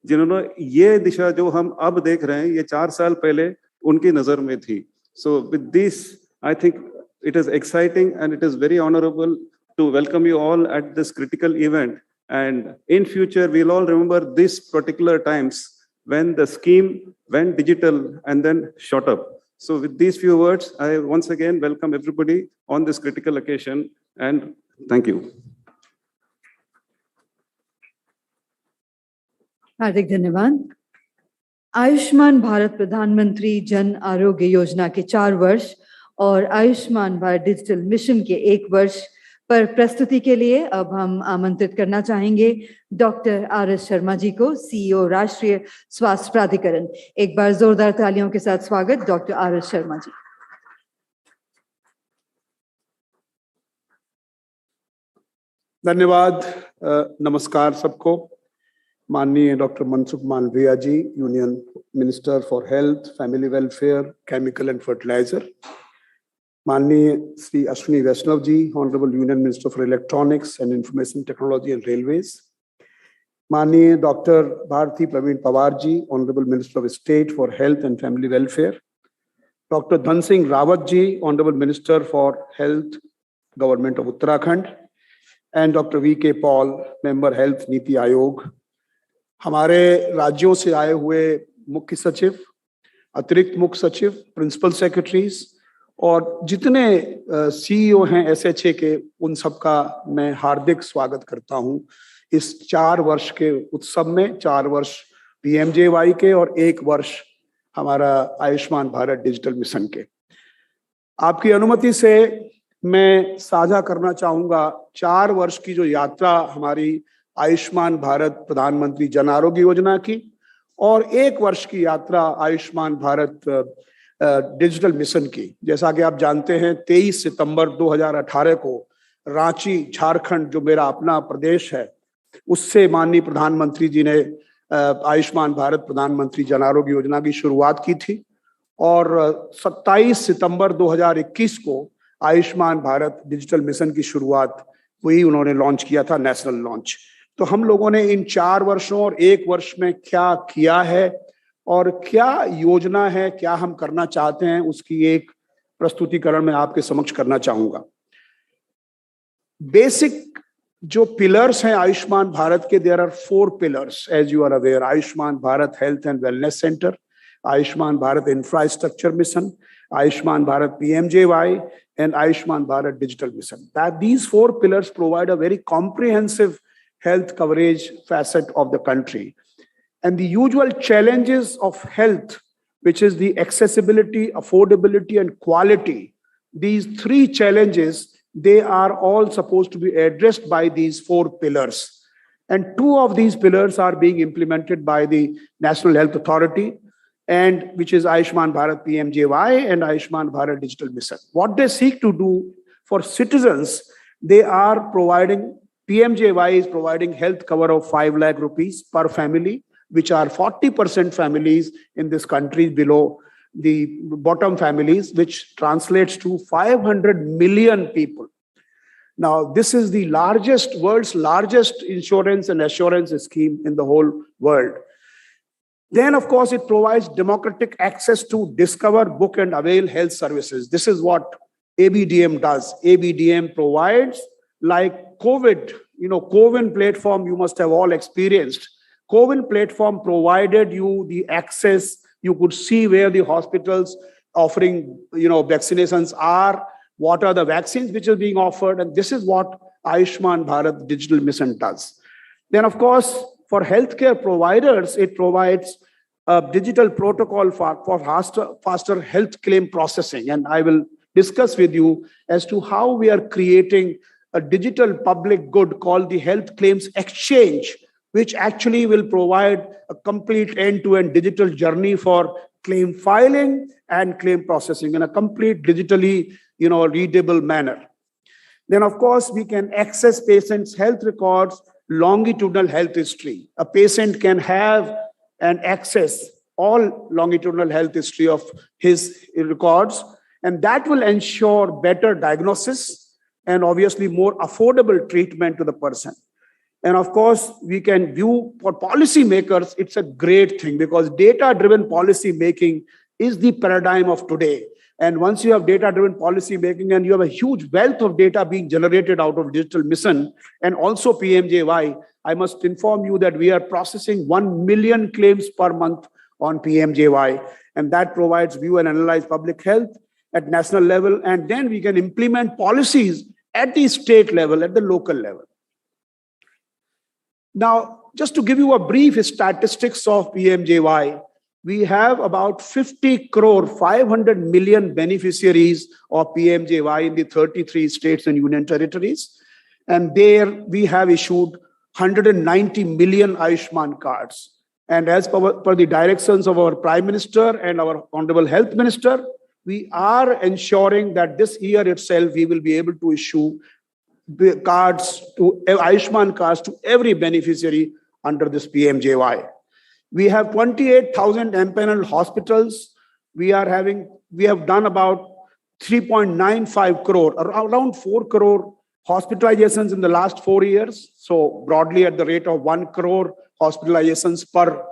जिन्होंने ये दिशा जो हम अब देख रहे हैं, ये 4 साल पहले उनकी नजर में थी. So with this, I think it is exciting and it is very honorable to welcome you all at this critical event. And in future, we'll all remember these particular times when the scheme went digital and then shot up. So with these few words, I once again welcome everybody on this critical occasion, and thank you. हार्दिक धन्यवाद. आयुष्मान भारत प्रधानमंत्री जन आरोग्य योजना के 4 वर्ष और Ayushman Bharat digital mission के 1 वर्ष पर प्रस्तुति के लिए अब हम आमंत्रित करना चाहेंगे डॉक्टर आर.एस. शर्मा जी को, सीईओ राष्ट्रीय स्वास्थ्य प्राधिकरण. एक बार जोरदार तालियों के साथ स्वागत डॉक्टर आर.एस. शर्मा जी. धन्यवाद. नमस्कार सबको. माननीय doctor Mansukh Malviya ji, union minister for health, family welfare, chemical and fertiliser. माननीय Shri Ashwini Vaishnaw ji, honourable union minister for electronics and information technology and railways. माननीय doctor Bharati Pravin Pawar ji, honourable minister of state for health and family welfare. Doctor Dhan Singh Rawat ji, honourable minister for health, government of Uttarakhand. And doctor V K. Paul, member health NITI Aayog. हमारे राज्यों से आए हुए मुख्य सचिव, अतिरिक्त मुख्य सचिव, प्रिंसिपल सेक्रेटरीज और जितने सीईओ हैं एसएचए के, उन सबका मैं हार्दिक स्वागत करता हूं इस 4 वर्ष के उत्सव में. 4 वर्ष पीएमजेवाई के और 1 वर्ष हमारा आयुष्मान भारत डिजिटल मिशन के. आपकी अनुमति से मैं साझा करना चाहूंगा 4 वर्ष की जो यात्रा हमारी आयुष्मान भारत प्रधानमंत्री जन आरोग्य योजना की और 1 वर्ष की यात्रा आयुष्मान भारत डिजिटल मिशन की. जैसा कि आप जानते हैं, 23 सितंबर 2018 को रांची, झारखंड, जो मेरा अपना प्रदेश है, उससे माननीय प्रधानमंत्री जी ने आयुष्मान भारत प्रधानमंत्री जन आरोग्य योजना की शुरुआत की थी और 27 सितंबर 2021 को आयुष्मान भारत डिजिटल मिशन की शुरुआत वही उन्होंने लॉन्च किया था, नेशनल लॉन्च. तो हम लोगों ने इन 4 वर्षों और 1 वर्ष में क्या किया है और क्या योजना है, क्या हम करना चाहते हैं, उसकी एक प्रस्तुतिकरण में आपके समक्ष करना चाहूंगा. बेसिक जो पिलर्स हैं आयुष्मान भारत के, there are 4 pillars as you are aware. Ayushman Bharat health and wellness centre, Ayushman Bharat infrastructure mission, Ayushman Bharat PMJAY and Ayushman Bharat Digital Mission. That these 4 pillars provide a very comprehensive health coverage facet of the country. And the usual challenges of health, which is the accessibility, affordability, and quality, these 3 challenges, they are all supposed to be addressed by these 4 pillars. And 2 of these pillars are being implemented by the National Health Authority, and which is Ayushman Bharat Pmjy and Ayushman Bharat Digital Mission. What they seek to do for citizens, they are providing, Pmjy is providing health cover of 5 lakh rupees per family, which are 40% families in this country below the bottom families, which translates to 500 million people. Now, this is the world's largest insurance and assurance scheme in the whole world. Then, of course, it provides democratic access to discover, book, and avail health services. This is what ABDM does. ABDM provides, like COVID, CoWIN platform, you must have all experienced. CoWIN platform provided you the access. You could see where the hospitals offering, vaccinations are, what are the vaccines which are being offered, and this is what Ayushman Bharat Digital Mission does. Then, of course, for healthcare providers, it provides a digital protocol for faster health claim processing. And I will discuss with you as to how we are creating a digital public good called the Health Claims Exchange, which actually will provide a complete end-to-end digital journey for claim filing and claim processing in a complete digitally, readable manner. Then, of course, we can access patients' health records, longitudinal health history. A patient can have and access all longitudinal health history of his records, and that will ensure better diagnosis and obviously more affordable treatment to the person. And of course, we can view for policymakers, it's a great thing because data-driven policy making is the paradigm of today. And once you have data-driven policy making and you have a huge wealth of data being generated out of digital mission and also PMJY, I must inform you that we are processing 1 million claims per month on PMJY. And that provides view and analyze public health at national level. And then we can implement policies at the state level, at the local level. Now, just to give you a brief statistics of PMJY, we have about 50 crore, 500 million beneficiaries of PMJY in the 33 states and union territories. And there we have issued 190 million Ayushman cards. And as per the directions of our Prime Minister and our Honorable Health Minister, we are ensuring that this year itself we will be able to issue cards to Ayushman cards to every beneficiary under this PMJY. We have 28,000 empaneled hospitals. We have done about 3.95 crore, around 4 crore hospitalizations in the last 4 years. So broadly at the rate of 1 crore hospitalizations per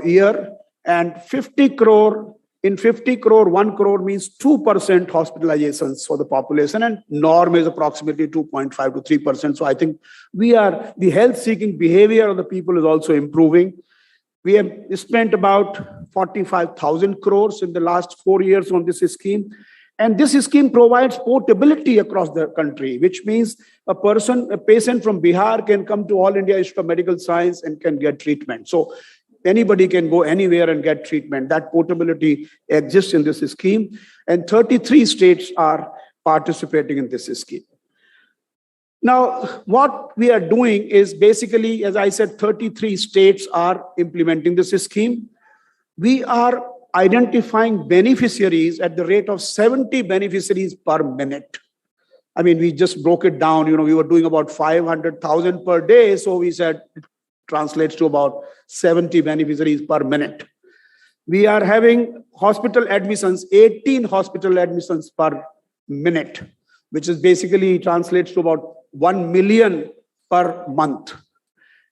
year, and 50 crore. In 50 crore, 1 crore means 2% hospitalizations for the population, and norm is approximately 2.5 to 3%. So I think the health-seeking behavior of the people is also improving. We have spent about 45,000 crores in the last 4 years on this scheme. And this scheme provides portability across the country, which means a patient from Bihar can come to All India Institute of Medical Science and can get treatment. So anybody can go anywhere and get treatment. That portability exists in this scheme. And 33 states are participating in this scheme. Now, what we are doing is basically, as I said, 33 states are implementing this scheme. We are identifying beneficiaries at the rate of 70 beneficiaries per minute. I mean, we just broke it down. We were doing about 500,000 per day. So we said it translates to about 70 beneficiaries per minute. We are having hospital admissions, 18 hospital admissions per minute, which is basically translates to about 1 million per month.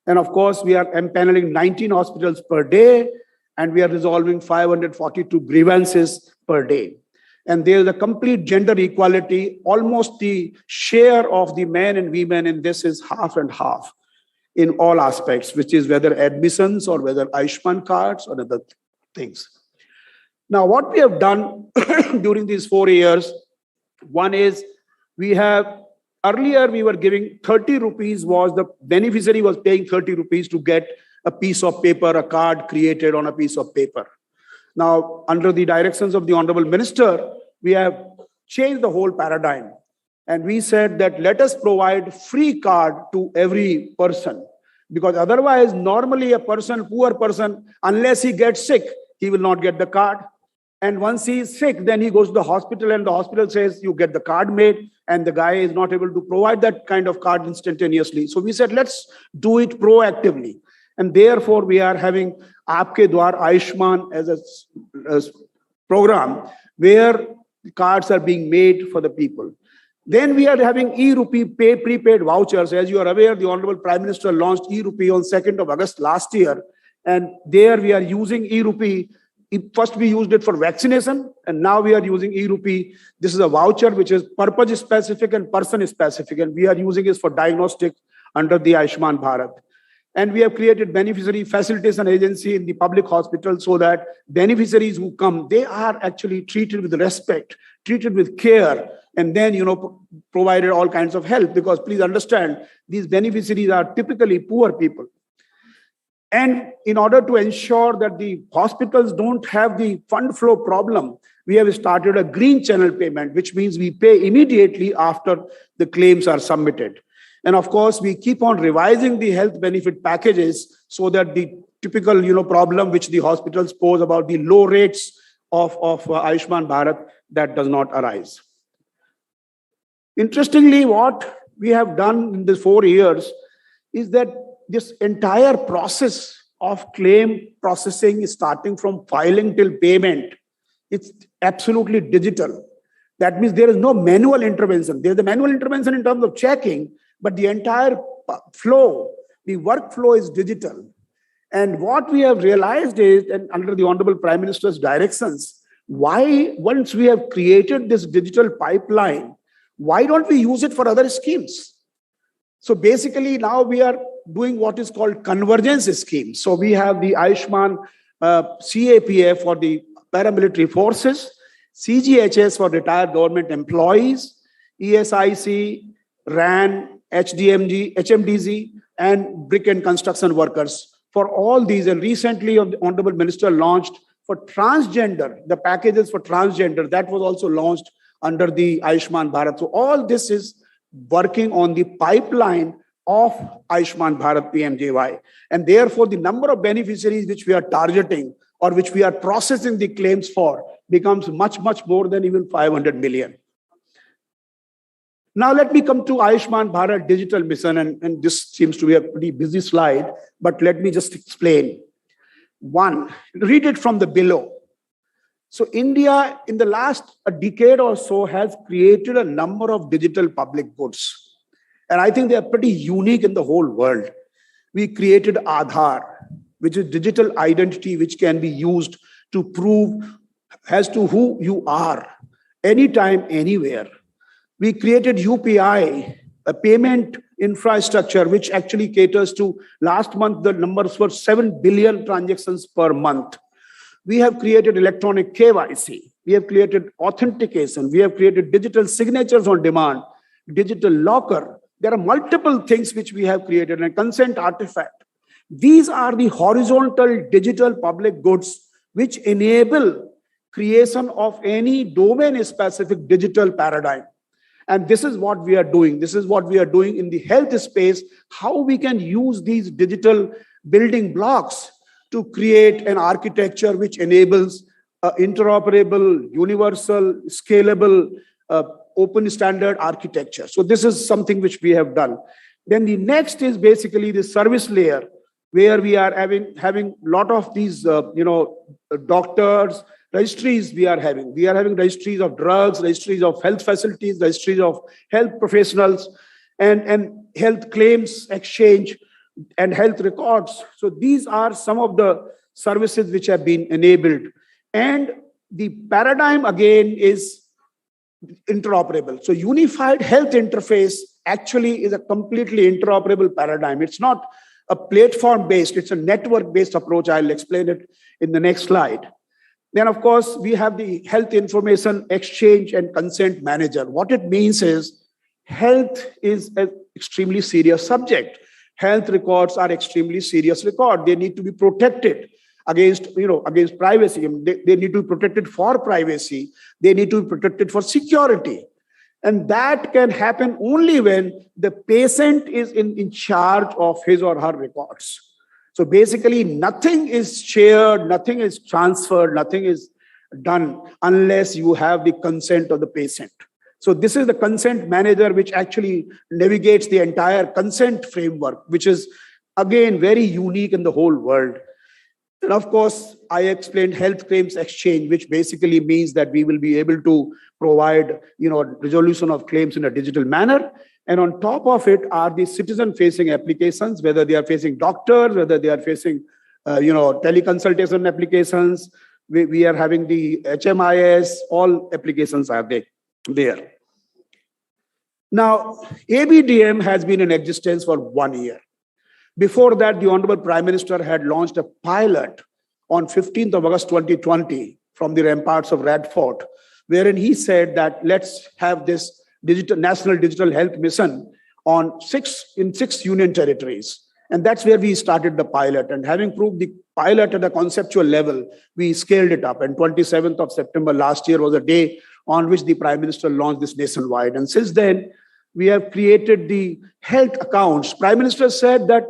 And of course, we are empaneling 19 hospitals per day, and we are resolving 542 grievances per day. And there is a complete gender equality. Almost the share of the men and women in this is half and half in all aspects, which is whether admissions or whether Ayushman cards or other things. Now, what we have done during these 4 years, one is earlier we were giving 30 rupees the beneficiary was paying 30 rupees to get a piece of paper, a card created on a piece of paper. Now, under the directions of the Honorable Minister, we have changed the whole paradigm. And we said that let us provide free card to every person. Because otherwise, normally a poor person, unless he gets sick, he will not get the card. And once he is sick, then he goes to the hospital and the hospital says, you get the card made, and the guy is not able to provide that kind of card instantaneously. So we said, let's do it proactively. And therefore, we are having Aapke Dwar Ayushman as a program where cards are being made for the people. Then we are having e-rupee prepaid vouchers. As you are aware, the Honorable Prime Minister launched e-rupee on 2nd of August last year. And there we are using e-rupee. First we used it for vaccination, and now we are using e-rupee. This is a voucher which is purpose specific and person specific. And we are using it for diagnostic under the Ayushman Bharat. And we have created beneficiary facilitation agency in the public hospital so that beneficiaries who come, they are actually treated with respect, treated with care, and then, provided all kinds of help. Because please understand, these beneficiaries are typically poor people. And in order to ensure that the hospitals don't have the fund flow problem, we have started a green channel payment, which means we pay immediately after the claims are submitted. And of course, we keep on revising the health benefit packages so that the typical, problem which the hospitals pose about the low rates of Ayushman Bharat, that does not arise. Interestingly, what we have done in these 4 years is that this entire process of claim processing, starting from filing till payment, it's absolutely digital. That means there is no manual intervention. There's the manual intervention in terms of checking, but the entire flow, the workflow is digital. And what we have realized is, and under the Honorable Prime Minister's directions, why, once we have created this digital pipeline, why don't we use it for other schemes? So basically now we are doing what is called Convergence Scheme. So we have the Ayushman CAPF for the paramilitary forces, CGHS for retired government employees, ESIC, RAN, HMDZ, and brick and construction workers. For all these, and recently the Honorable Minister launched for transgender, the packages for transgender, that was also launched under the Ayushman Bharat. So all this is working on the pipeline of Ayushman Bharat Pmjy. And therefore, the number of beneficiaries which we are targeting or which we are processing the claims for becomes much, much more than even 500 million. Now let me come to Ayushman Bharat Digital Mission, and this seems to be a pretty busy slide, but let me just explain. One, read it from the below. So India, in the last decade or so, has created a number of digital public goods. And I think they are pretty unique in the whole world. We created Aadhaar, which is digital identity, which can be used to prove as to who you are, anytime, anywhere. We created UPI, a payment infrastructure, which actually caters to, last month, the numbers were 7 billion transactions per month. We have created electronic KYC. We have created authentication. We have created digital signatures on demand, digital locker. There are multiple things which we have created, and consent artifact. These are the horizontal digital public goods which enable creation of any domain-specific digital paradigm. And this is what we are doing. This is what we are doing in the health space, how we can use these digital building blocks to create an architecture which enables interoperable, universal, scalable, open standard architecture. So this is something which we have done. Then the next is basically the service layer, where we are having a lot of these, doctors, registries we are having. We are having registries of drugs, registries of health facilities, registries of health professionals, and health claims exchange and health records. So these are some of the services which have been enabled. And the paradigm again is interoperable. So unified health interface actually is a completely interoperable paradigm. It's not a platform-based, it's a network-based approach. I'll explain it in the next slide. Then, of course, we have the health information exchange and consent manager. What it means is health is an extremely serious subject. Health records are extremely serious record. They need to be protected against privacy. They need to be protected for privacy. They need to be protected for security. And that can happen only when the patient is in charge of his or her records. So basically, nothing is shared, nothing is transferred, nothing is done unless you have the consent of the patient. So this is the consent manager, which actually navigates the entire consent framework, which is, again, very unique in the whole world. And of course, I explained health claims exchange, which basically means that we will be able to provide, resolution of claims in a digital manner. And on top of it are the citizen-facing applications, whether they are facing doctors, whether they are facing, teleconsultation applications. We are having the HMIS, all applications are there. Now, ABDM has been in existence for 1 year. Before that, the Honorable Prime Minister had launched a pilot on 15th of August 2020 from the ramparts of Red Fort, wherein he said that let's have this National Digital Health Mission in six union territories. And that's where we started the pilot. And having proved the pilot at a conceptual level, we scaled it up. And 27th of September last year was a day on which the Prime Minister launched this nationwide. And since then, we have created the health accounts. Prime Minister said that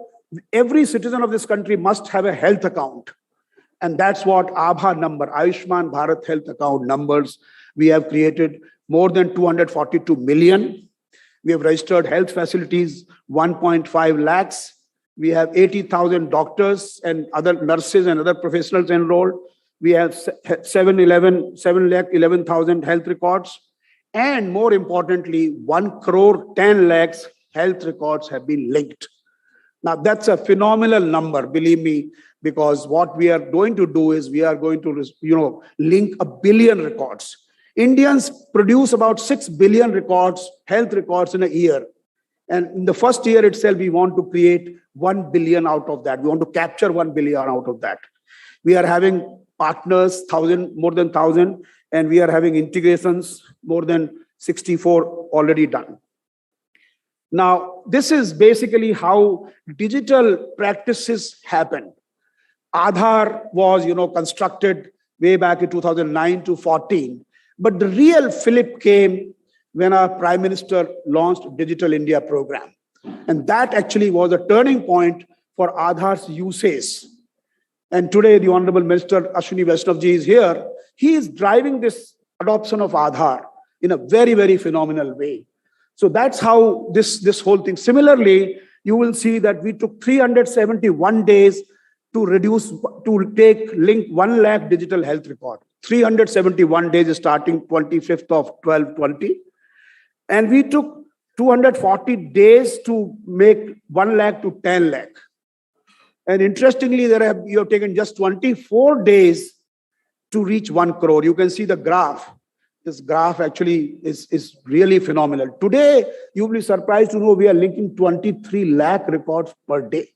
every citizen of this country must have a health account. And that's what Aabha number, Ayushman Bharat Health Account numbers. We have created more than 242 million. We have registered health facilities, 1.5 lakhs. We have 80,000 doctors and other nurses and other professionals enrolled. We have 711,000 health records. And more importantly, 1 crore 10 lakhs health records have been linked. Now, that's a phenomenal number, believe me, because what we are going to do is we are going to, link 1 billion records. Indians produce about 6 billion records, health records in a year. And in the first year itself, we want to create 1 billion out of that. We want to capture 1 billion out of that. We are having partners, more than 1,000, and we are having integrations, more than 64 already done. Now, this is basically how digital practices happen. Aadhaar was, constructed way back in 2009 to 14. But the real flip came when our Prime Minister launched Digital India program. And that actually was a turning point for Aadhaar's usage. And today, the Honorable Minister Ashwini Vaishnavji is here. He is driving this adoption of Aadhaar in a very, very phenomenal way. So that's how this whole thing. Similarly, you will see that we took 371 days to link 1 lakh digital health record. 371 days starting 25th of 12/20. And we took 240 days to make 1 lakh to 10 lakh. And interestingly, you have taken just 24 days to reach 1 crore. You can see the graph. This graph actually is really phenomenal. Today, you'll be surprised to know we are linking 23 lakh records per day.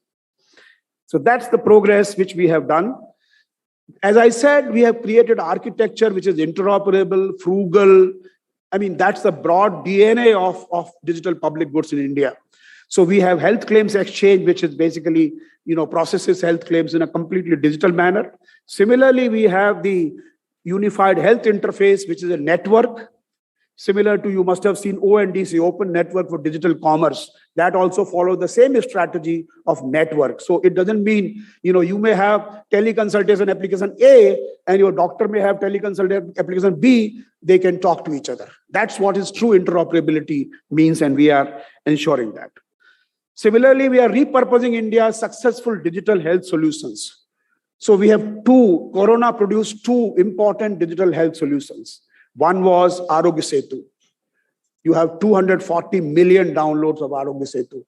So that's the progress which we have done. As I said, we have created architecture which is interoperable, frugal. I mean, that's the broad DNA of digital public goods in India. So we have health claims exchange, which is basically, processes health claims in a completely digital manner. Similarly, we have the unified health interface, which is a network. Similar to, you must have seen ONDC, Open Network for Digital Commerce. That also follows the same strategy of network. So it doesn't mean, you may have teleconsultation application A and your doctor may have teleconsultation application B. They can talk to each other. That's what is true interoperability means, and we are ensuring that. Similarly, we are repurposing India's successful digital health solutions. So we have Corona produced 2 important digital health solutions. One was Arogya Setu. You have 240 million downloads of Arogya Setu.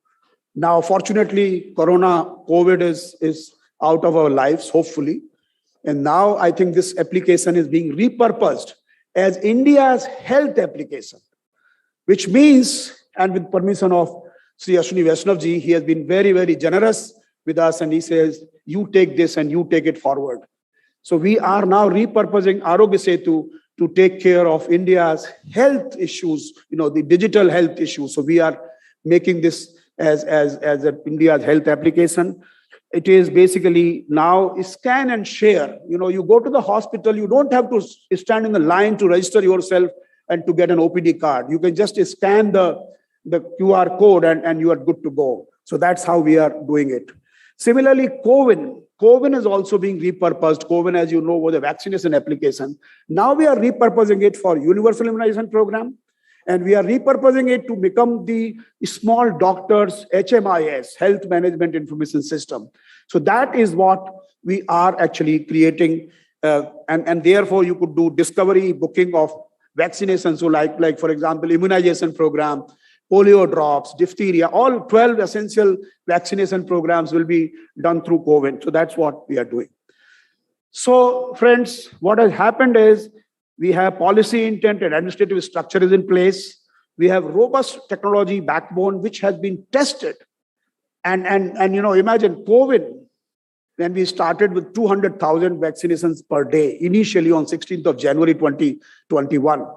Now, fortunately, COVID is out of our lives, hopefully. And now I think this application is being repurposed as India's health application, which means, and with permission of Sri Ashwini Vaishnavji, he has been very, very generous with us, and he says, you take this and you take it forward. So we are now repurposing Arogya Setu to take care of India's health issues, the digital health issues. So we are making this as India's health application. It is basically now scan and share. You go to the hospital, you don't have to stand in the line to register yourself and to get an OPD card. You can just scan the QR code and you are good to go. So that's how we are doing it. Similarly, CoWIN is also being repurposed. CoWIN, as you know, was a vaccination application. Now we are repurposing it for universal immunization program, and we are repurposing it to become the small doctors' HMIS, Health Management Information System. So that is what we are actually creating, and therefore you could do discovery, booking of vaccinations. So like for example, immunization program, polio drops, diphtheria, all 12 essential vaccination programs will be done through CoWIN. So that's what we are doing. So friends, what has happened is we have policy intent and administrative structure is in place. We have robust technology backbone, which has been tested. And imagine CoWIN, when we started with 200,000 vaccinations per day, initially on 16th of January 2021.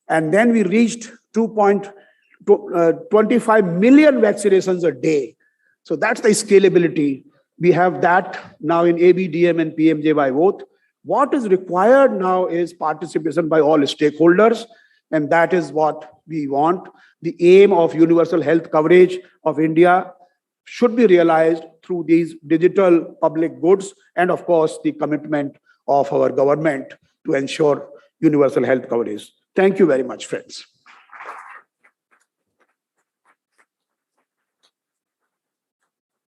And then we reached 2.25 million vaccinations a day. So that's the scalability. We have that now in ABDM and Pmjy both. What is required now is participation by all stakeholders, and that is what we want. The aim of universal health coverage of India should be realized through these digital public goods, and of course, the commitment of our government to ensure universal health coverage. Thank you very much, friends.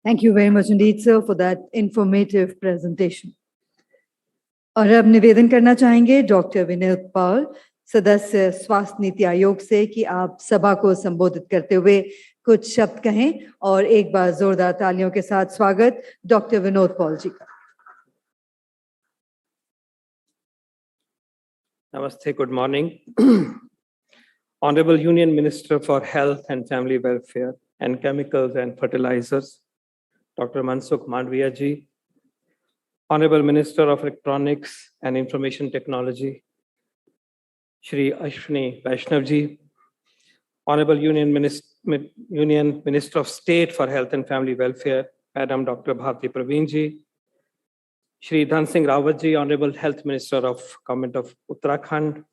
Thank you very much indeed, sir, for that informative presentation. और अब निवेदन करना चाहेंगे doctor विनय पाल, सदस्य स्वास्थ्य नीति आयोग से, कि आप सभा को संबोधित करते हुए कुछ शब्द कहें और एक बार जोरदार तालियों के साथ स्वागत डॉक्टर विनोद पॉल जी का। Namaste, good morning. Honorable Union Minister for Health and Family Welfare and Chemicals and Fertilizers, Dr. Mansukh Mandaviya ji. Honorable Minister of Electronics and Information Technology, Shri Ashwini Vaishnav ji. Honorable Union Minister of State for Health and Family Welfare, Madam Dr. Bharti Praveen ji. Shri Dhan Singh Rawat ji, Honorable Health Minister of Government of Uttarakhand,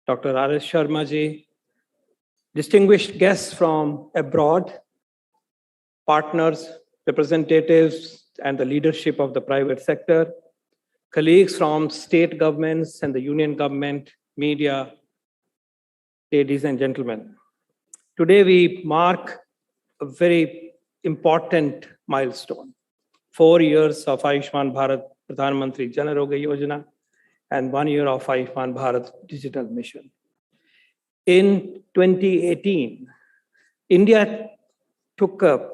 Dr. R.S. Sharma ji, distinguished guests from abroad, partners, representatives, and the leadership of the private sector, colleagues from state governments and the union government, media, ladies and gentlemen. Today we mark a very important milestone. 4 years of Ayushman Bharat Pradhan Mantri Jan Arogya Yojana and 1 year of Ayushman Bharat Digital Mission. In 2018, India took a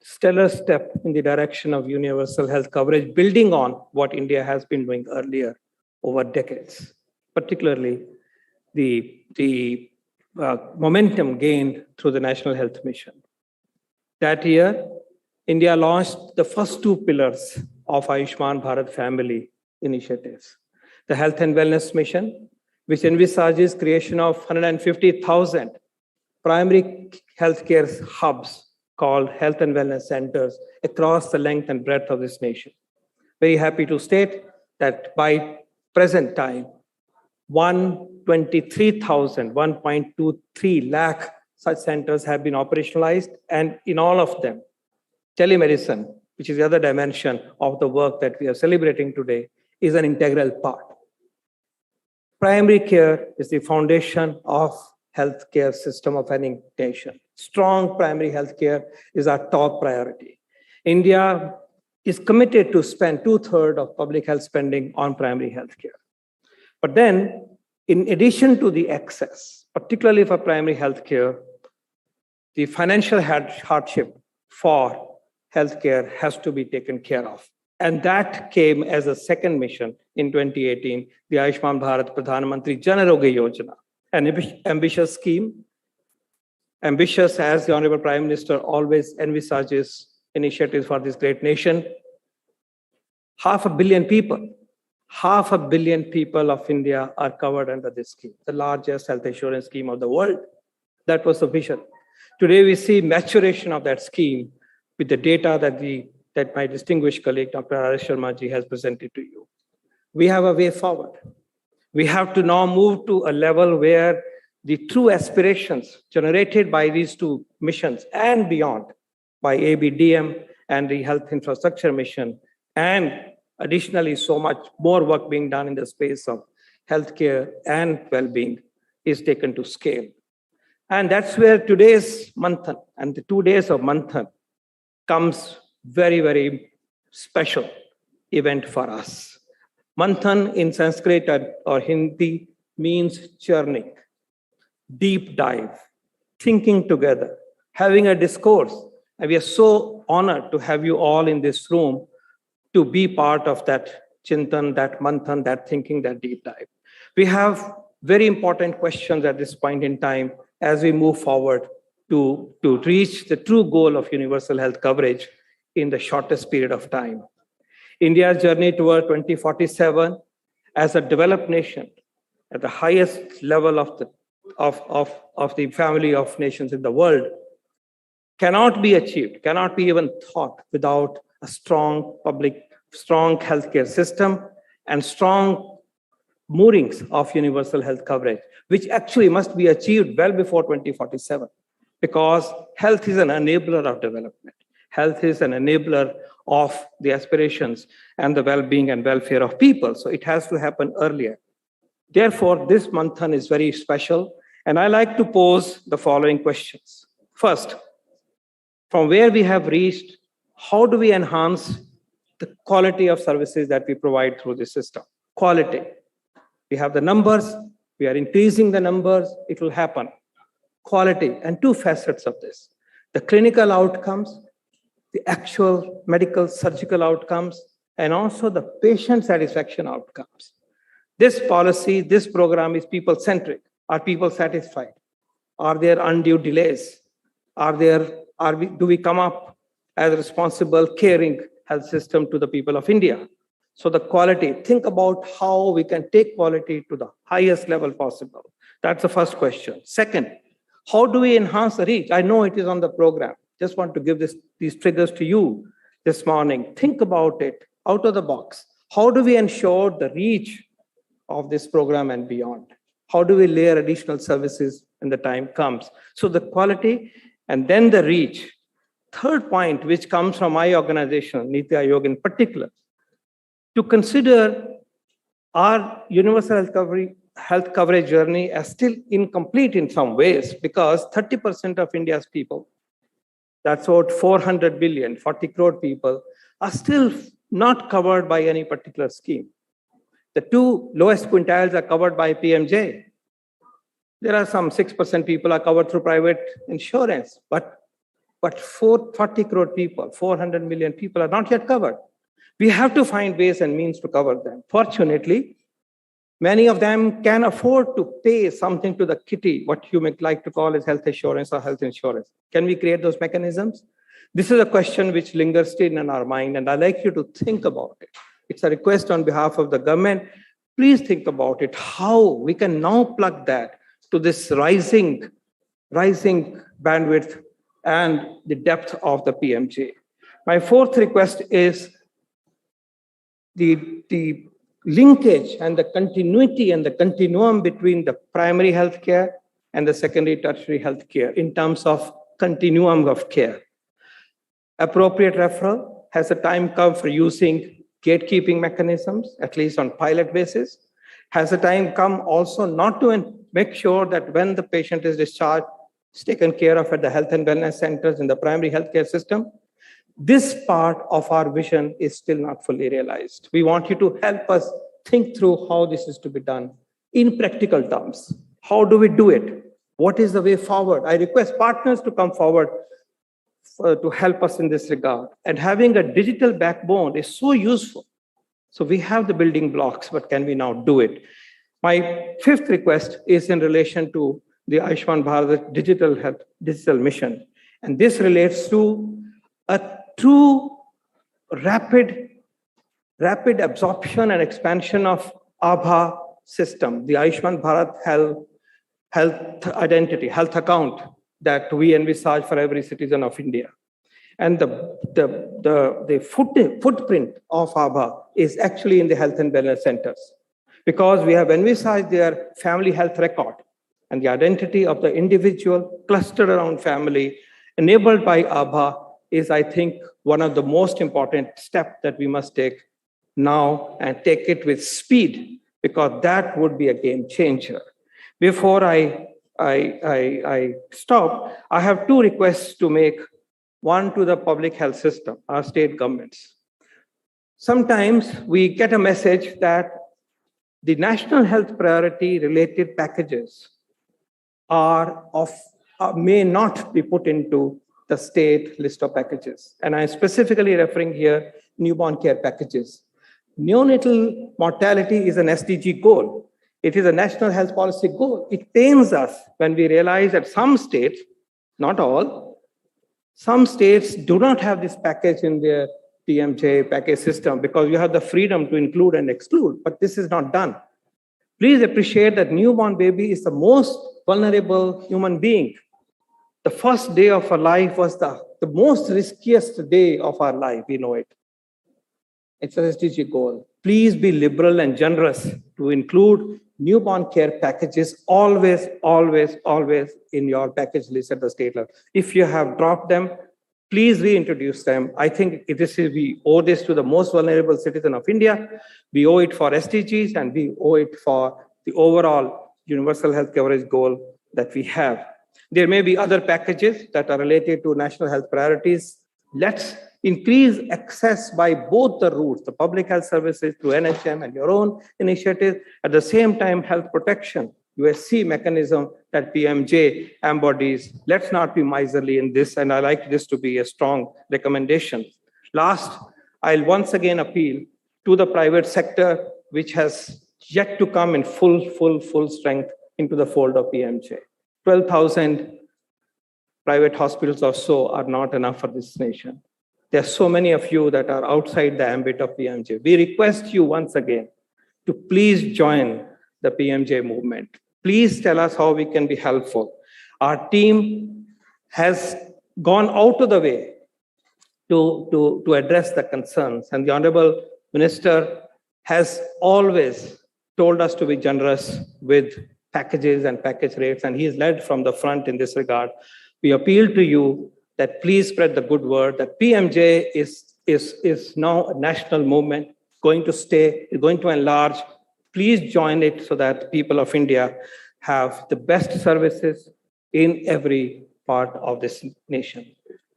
stellar step in the direction of universal health coverage, building on what India has been doing earlier over decades, particularly the momentum gained through the National Health Mission. That year, India launched the first 2 pillars of Ayushman Bharat family initiatives. The Health and Wellness Mission, which envisages creation of 150,000 primary healthcare hubs called Health and Wellness Centers across the length and breadth of this nation. Very happy to state that by present time, 123 lakh such centers have been operationalized, and in all of them, telemedicine, which is the other dimension of the work that we are celebrating today, is an integral part. Primary care is the foundation of healthcare system of any nation. Strong primary healthcare is our top priority. India is committed to spend 2/3 of public health spending on primary healthcare. But then, in addition to the access, particularly for primary healthcare, the financial hardship for healthcare has to be taken care of. And that came as a second mission in 2018, the Ayushman Bharat Pradhan Mantri Jan Arogya Yojana, an ambitious scheme, ambitious as the Honorable Prime Minister always envisages initiatives for this great nation. 500 million people of India are covered under this scheme, the largest health insurance scheme of the world. That was the vision. Today we see maturation of that scheme with the data that my distinguished colleague, Dr. R.S. Sharma ji, has presented to you. We have a way forward. We have to now move to a level where the true aspirations generated by these 2 missions and beyond, by ABDM and the Health Infrastructure Mission, and additionally so much more work being done in the space of healthcare and well-being, is taken to scale. And that's where today's Manthan and the 2 days of Manthan comes very, very special event for us. Manthan in Sanskrit or Hindi means churning, deep dive, thinking together, having a discourse. And we are so honored to have you all in this room to be part of that chintan, that Manthan, that thinking, that deep dive. We have very important questions at this point in time as we move forward to reach the true goal of universal health coverage in the shortest period of time. India's journey toward 2047 as a developed nation at the highest level of the family of nations in the world cannot be achieved, cannot be even thought without a strong healthcare system and strong moorings of universal health coverage, which actually must be achieved well before 2047, because health is an enabler of development. Health is an enabler of the aspirations and the well-being and welfare of people. So it has to happen earlier. Therefore, this Manthan is very special. And I like to pose the following questions. First, from where we have reached, how do we enhance the quality of services that we provide through this system? Quality. We have the numbers. We are increasing the numbers. It will happen. Quality. And 2 facets of this. the clinical outcomes, the actual medical surgical outcomes, and also the patient satisfaction outcomes. This policy, this program is people-centric. Are people satisfied? Are there undue delays? Do we come up as a responsible, caring health system to the people of India? So the quality, think about how we can take quality to the highest level possible. That's the first question. Second, how do we enhance the reach? I know it is on the program. Just want to give these triggers to you this morning. Think about it out of the box. How do we ensure the reach of this program and beyond? How do we layer additional services when the time comes? So the quality and then the reach. Third point, which comes from my organization, Niti Aayog in particular, to consider our universal health coverage journey as still incomplete in some ways, because 30% of India's people, that's about 400 billion, 40 crore people, are still not covered by any particular scheme. The two lowest quintiles are covered by Pmjy. There are some 6% people are covered through private insurance, but 40 crore people, 400 million people are not yet covered. We have to find ways and means to cover them. Fortunately, many of them can afford to pay something to the kitty, what you might like to call as health assurance or health insurance. Can we create those mechanisms? This is a question which lingers still in our mind, and I'd like you to think about it. It's a request on behalf of the government. Please think about it, how we can now plug that to this rising bandwidth and the depth of the Pmjy. My fourth request is the linkage and the continuity and the continuum between the primary healthcare and the secondary tertiary healthcare in terms of continuum of care. Appropriate referral. Has the time come for using gatekeeping mechanisms, at least on pilot basis? Has the time come also not to make sure that when the patient is discharged, it's taken care of at the health and wellness centers in the primary healthcare system? This part of our vision is still not fully realized. We want you to help us think through how this is to be done in practical terms. How do we do it? What is the way forward? I request partners to come forward to help us in this regard. And having a digital backbone is so useful. So we have the building blocks, but can we now do it? My fifth request is in relation to the Ayushman Bharat digital mission. And this relates to a true rapid absorption and expansion of Aabha system, the Ayushman Bharat health identity, health account that we envisage for every citizen of India. And the footprint of Aabha is actually in the health and wellness centers, because we have envisaged their family health record and the identity of the individual clustered around family enabled by Aabha is, I think, one of the most important steps that we must take now, and take it with speed, because that would be a game changer. Before I stop, I have two requests to make. One to the public health system, our state governments. Sometimes we get a message that the national health priority related packages may not be put into the state list of packages. And I'm specifically referring here newborn care packages. Neonatal mortality is an SDG goal. It is a national health policy goal. It pains us when we realize that some states, not all, some states do not have this package in their Pmjy package system, because you have the freedom to include and exclude, but this is not done. Please appreciate that newborn baby is the most vulnerable human being. The first day of our life was the most riskiest day of our life, we know it. It's an SDG goal. Please be liberal and generous to include newborn care packages always in your package list at the state level. If you have dropped them, please reintroduce them. I think we owe this to the most vulnerable citizen of India. We owe it for SDGs, and we owe it for the overall universal health coverage goal that we have. There may be other packages that are related to national health priorities. Let's increase access by both the routes, the public health services through NHM and your own initiative. At the same time, health protection USC mechanism that PMJ embodies. Let's not be miserly in this, and I like this to be a strong recommendation. Last, I'll once again appeal to the private sector, which has yet to come in full strength into the fold of PMJ. 12,000 private hospitals or so are not enough for this nation. There are so many of you that are outside the ambit of PMJ. We request you once again to please join the PMJ movement. Please tell us how we can be helpful. Our team has gone out of the way to address the concerns, and the Honorable Minister has always told us to be generous with packages and package rates, and he has led from the front in this regard. We appeal to you that please spread the good word that PMJ is now a national movement, going to enlarge. Please join it so that people of India have the best services in every part of this nation.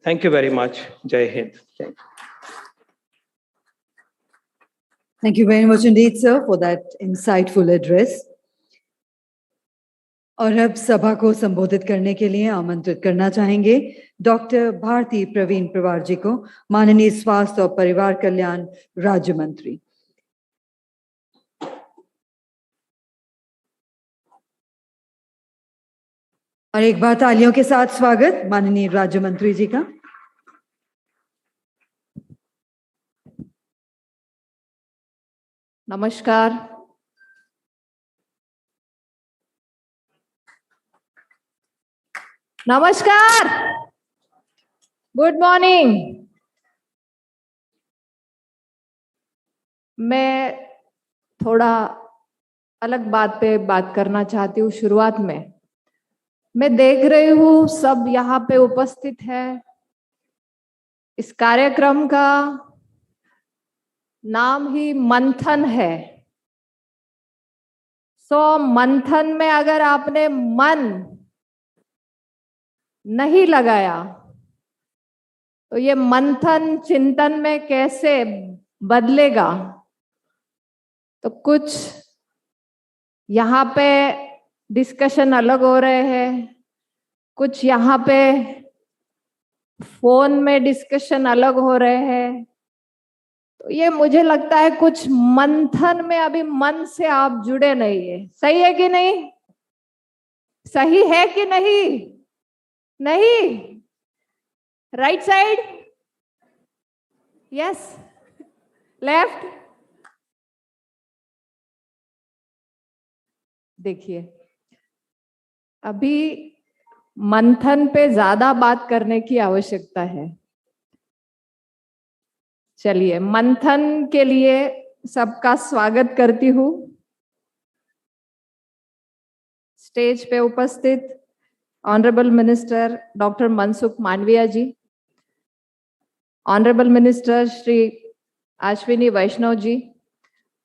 Thank you very much. Jai Hind. Thank you. Thank you very much indeed, sir, for that insightful address. और अब सभा को संबोधित करने के लिए आमंत्रित करना चाहेंगे डॉक्टर भारती प्रवीण प्रवार जी को, माननीय स्वास्थ्य और परिवार कल्याण राज्य मंत्री। और एक बार तालियों के साथ स्वागत माननीय राज्य मंत्री जी का। नमस्कार। नमस्कार, गुड मॉर्निंग। मैं थोड़ा अलग बात पे बात करना चाहती हूँ। शुरुआत में मैं देख रही हूँ सब यहाँ पे उपस्थित है। इस कार्यक्रम का नाम ही मंथन है। मंथन में अगर आपने मन नहीं लगाया तो ये मंथन चिंतन में कैसे बदलेगा। तो कुछ यहाँ पे डिस्कशन अलग हो रहे हैं, कुछ यहाँ पे फोन में डिस्कशन अलग हो रहे हैं। तो ये मुझे लगता है कुछ मंथन में अभी मन से आप जुड़े नहीं है। सही है कि नहीं? सही है कि नहीं? नहीं? Right side? यस? लेफ्ट? देखिए, अभी मंथन पे ज्यादा बात करने की आवश्यकता है। चलिए, मंथन के लिए सबका स्वागत करती हूँ। स्टेज पे उपस्थित honourable minister doctor Mansukh Mandaviya ji, honourable minister Shri Ashwini Vaishnaw ji,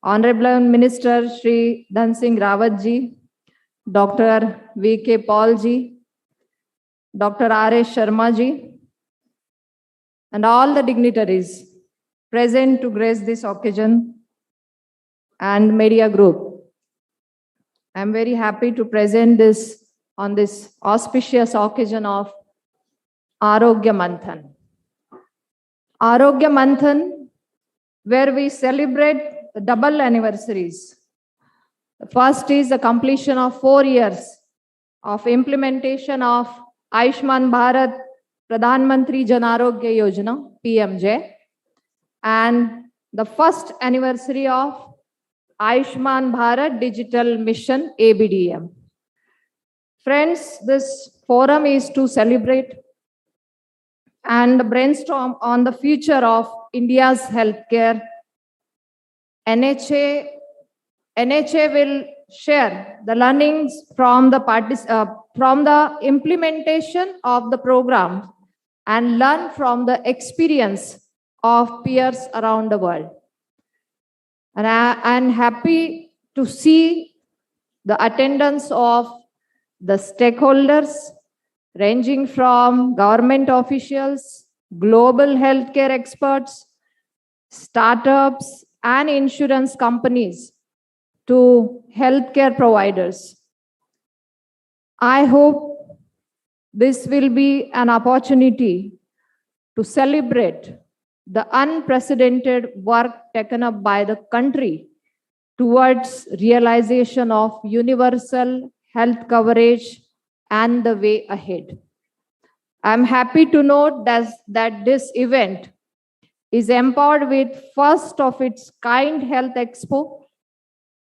honourable minister Shri Dhan Singh Rawat ji, doctor V K. Paul ji, doctor R.S. Sharma ji, and all the dignitaries present to grace this occasion and media group. I am very happy to present this on this auspicious occasion of Arogya Manthan. Arogya Manthan, where we celebrate the double anniversaries. The first is the completion of 4 years of implementation of Ayushman Bharat Pradhan Mantri Jan Arogya Yojana, PMJ, and the first anniversary of Ayushman Bharat Digital Mission, ABDM. Friends, this forum is to celebrate and brainstorm on the future of India's healthcare. NHA will share the learnings from the implementation of the program and learn from the experience of peers around the world. And I am happy to see the attendance of the stakeholders ranging from government officials, global healthcare experts, startups, and insurance companies to healthcare providers. I hope this will be an opportunity to celebrate the unprecedented work taken up by the country towards realization of universal health coverage and the way ahead. I'm happy to note that this event is empowered with first of its kind Health Expo,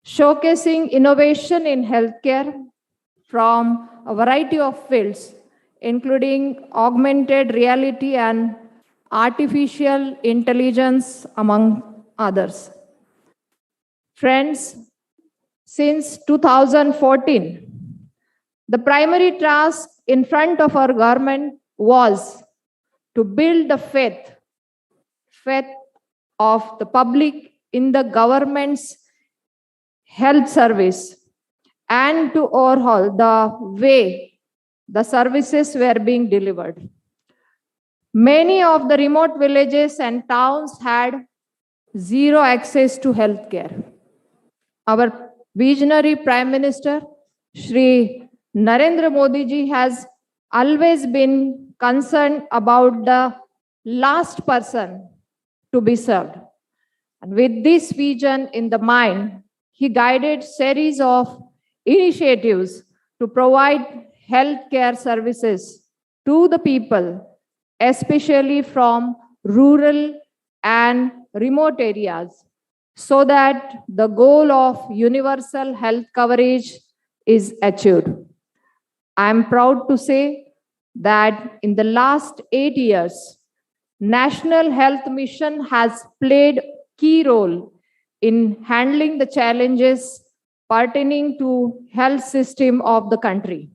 showcasing innovation in healthcare from a variety of fields, including augmented reality and artificial intelligence, among others. Friends, since 2014, the primary task in front of our government was to build the faith of the public in the government's health service and to overhaul the way the services were being delivered. Many of the remote villages and towns had zero access to healthcare. Our visionary Prime Minister, Shri Narendra Modi ji, has always been concerned about the last person to be served. And with this vision in the mind, he guided series of initiatives to provide healthcare services to the people, especially from rural and remote areas, so that the goal of universal health coverage is achieved. I am proud to say that in the last 8 years, National Health Mission has played key role in handling the challenges pertaining to health system of the country.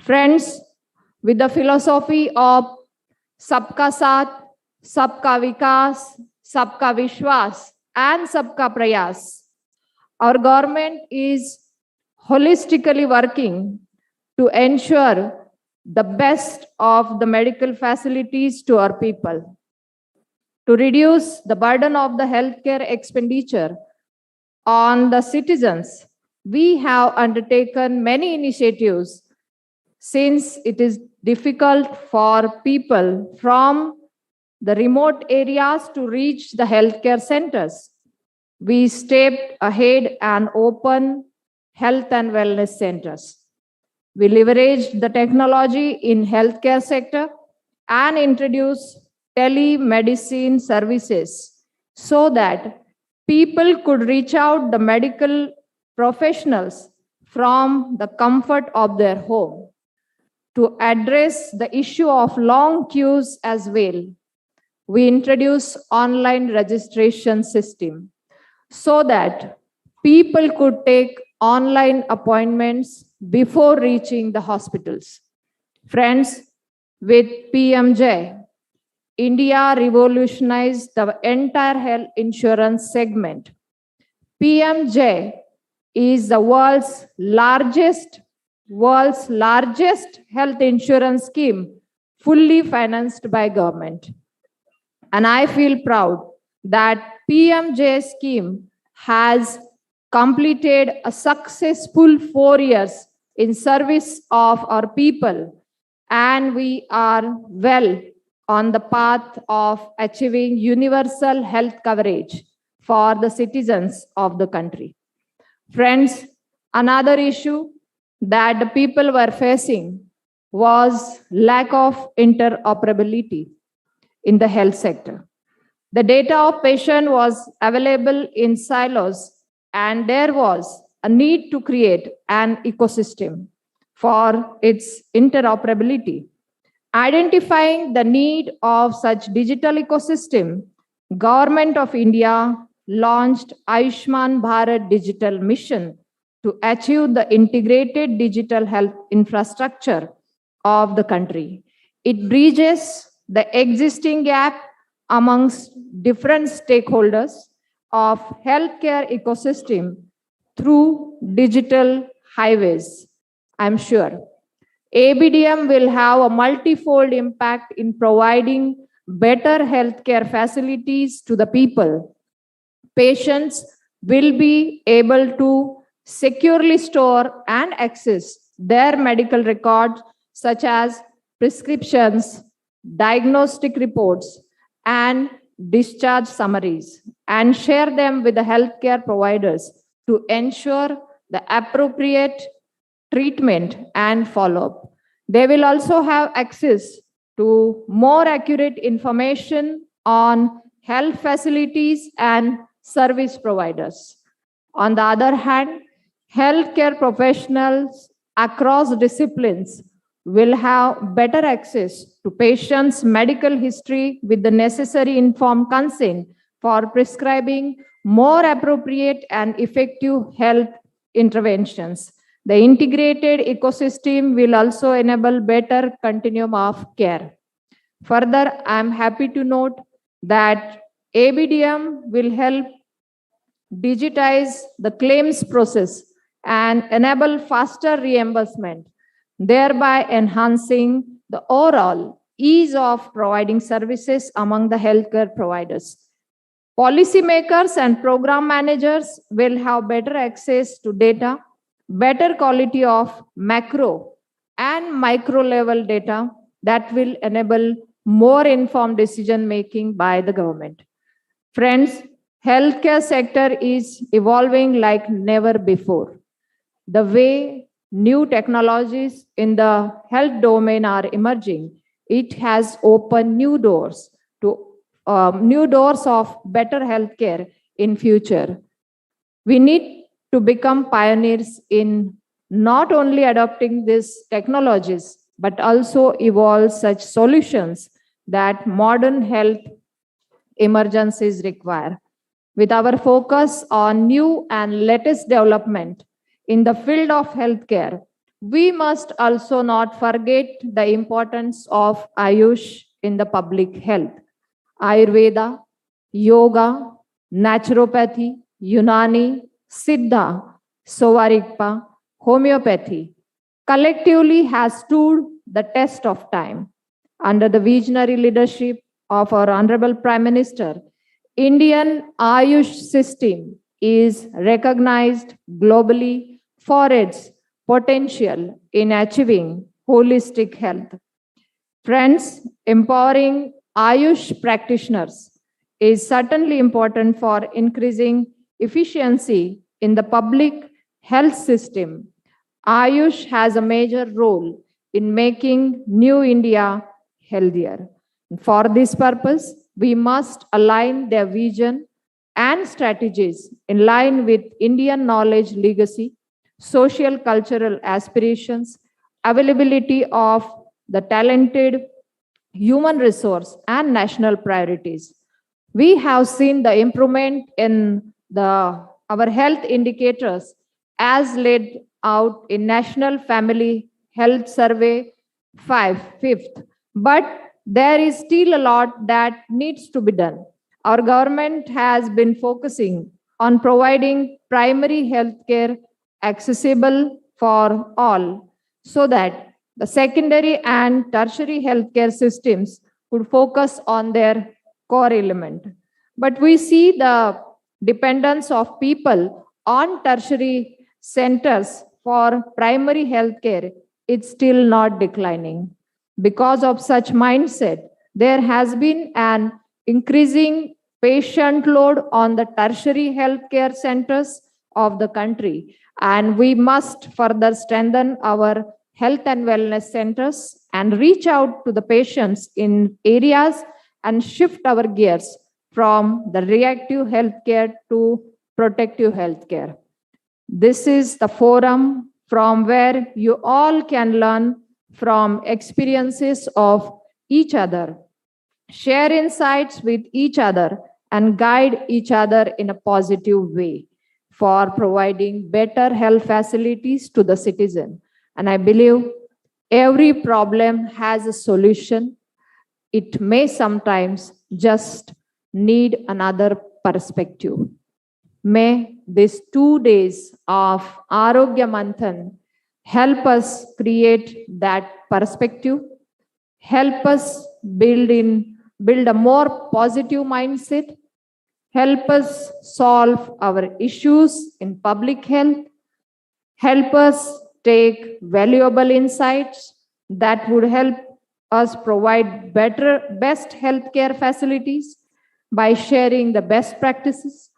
Friends, with the philosophy of Sabka Saath, Sabka Vikas, Sabka Vishwas, and Sabka Prayas, our government is holistically working to ensure the best of the medical facilities to our people. To reduce the burden of the healthcare expenditure on the citizens, we have undertaken many initiatives since it is difficult for people from the remote areas to reach the healthcare centers. We stepped ahead and opened health and wellness centers. We leveraged the technology in healthcare sector and introduced telemedicine services so that people could reach out the medical professionals from the comfort of their home. To address the issue of long queues as well, we introduced online registration system so that people could take online appointments before reaching the hospitals. Friends, with Pmjy, India revolutionized the entire health insurance segment. Pmjy is the world's largest health insurance scheme fully financed by government. And I feel proud that Pmjy scheme has completed a successful 4 years in service of our people, and we are well on the path of achieving universal health coverage for the citizens of the country. Friends, another issue that the people were facing was lack of interoperability in the health sector. The data of patient was available in silos, and there was a need to create an ecosystem for its interoperability. Identifying the need of such digital ecosystem, Government of India launched Ayushman Bharat Digital Mission to achieve the integrated digital health infrastructure of the country. It bridges the existing gap amongst different stakeholders of healthcare ecosystem through digital highways. I'm sure ABDM will have a multifold impact in providing better healthcare facilities to the people. Patients will be able to securely store and access their medical records, such as prescriptions, diagnostic reports, and discharge summaries, and share them with the healthcare providers to ensure the appropriate treatment and follow-up. They will also have access to more accurate information on health facilities and service providers. On the other hand, healthcare professionals across disciplines will have better access to patients' medical history with the necessary informed consent for prescribing more appropriate and effective health interventions. The integrated ecosystem will also enable better continuum of care. Further, I am happy to note that ABDM will help digitize the claims process and enable faster reimbursement, thereby enhancing the overall ease of providing services among the healthcare providers. Policymakers and program managers will have better access to data, better quality of macro and micro level data that will enable more informed decision making by the government. Friends, healthcare sector is evolving like never before. The way new technologies in the health domain are emerging, it has opened new doors of better healthcare in future. We need to become pioneers in not only adopting these technologies, but also evolve such solutions that modern health emergencies require. With our focus on new and latest development in the field of healthcare, we must also not forget the importance of Ayush in the public health. Ayurveda, yoga, naturopathy, Unani, Siddha, Sovarikpa, homeopathy collectively has stood the test of time. Under the visionary leadership of our Honorable Prime Minister, Indian Ayush system is recognized globally for its potential in achieving holistic health. Friends, empowering Ayush practitioners is certainly important for increasing efficiency in the public health system. Ayush has a major role in making New India healthier. For this purpose, we must align their vision and strategies in line with Indian knowledge legacy, social cultural aspirations, availability of the talented human resource, and national priorities. We have seen the improvement in our health indicators as laid out in National Family Health Survey 5th, but there is still a lot that needs to be done. Our government has been focusing on providing primary health care accessible for all so that the secondary and tertiary healthcare systems could focus on their core element. But we see the dependence of people on tertiary centers for primary healthcare, it's still not declining. Because of such mindset, there has been an increasing patient load on the tertiary healthcare centers of the country, and we must further strengthen our health and wellness centers and reach out to the patients in areas and shift our gears from the reactive healthcare to protective healthcare. This is the forum from where you all can learn from experiences of each other, share insights with each other, and guide each other in a positive way for providing better health facilities to the citizen. And I believe every problem has a solution. It may sometimes just need another perspective. May these 2 days of Arogya Manthan help us create that perspective, help us build a more positive mindset, help us solve our issues in public health, help us take valuable insights that would help us provide best healthcare facilities by sharing the best practices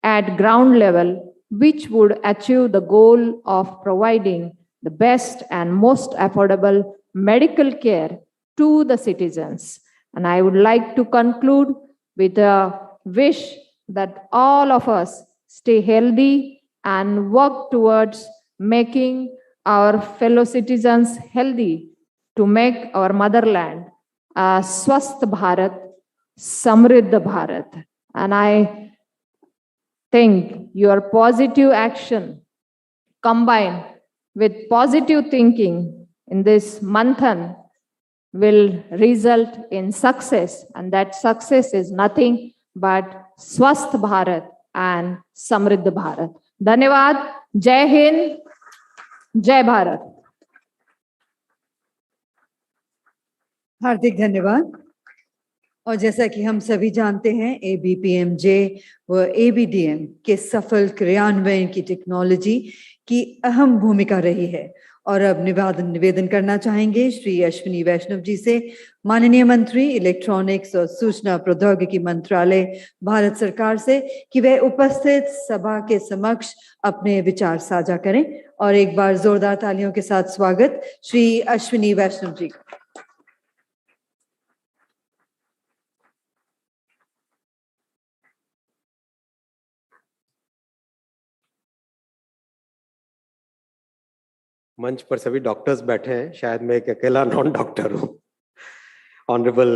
at ground level, which would achieve the goal of providing the best and most affordable medical care to the citizens. And I would like to conclude with a wish that all of us stay healthy and work towards making our fellow citizens healthy to make our motherland a Swasth Bharat, Samriddha Bharat. And I think your positive action combined with positive thinking in this Manthan will result in success, and that success is nothing but Swasth Bharat and Samriddha Bharat. Dhanyavad, Jai Hind, Jai Bharat. हार्दिक धन्यवाद। और जैसा कि हम सभी जानते हैं, ABPMJ व ABDM के सफल क्रियान्वयन की टेक्नोलॉजी की अहम भूमिका रही है। और अब निवेदन करना चाहेंगे श्री अश्विनी वैष्णव जी से, माननीय मंत्री इलेक्ट्रॉनिक्स और सूचना प्रौद्योगिकी मंत्रालय भारत सरकार से, कि वह उपस्थित सभा के समक्ष अपने विचार साझा करें। और एक बार जोरदार तालियों के साथ स्वागत श्री अश्विनी वैष्णव जी का। मंच पर सभी डॉक्टर्स बैठे हैं, शायद मैं एक अकेला नॉन डॉक्टर हूँ। Honourable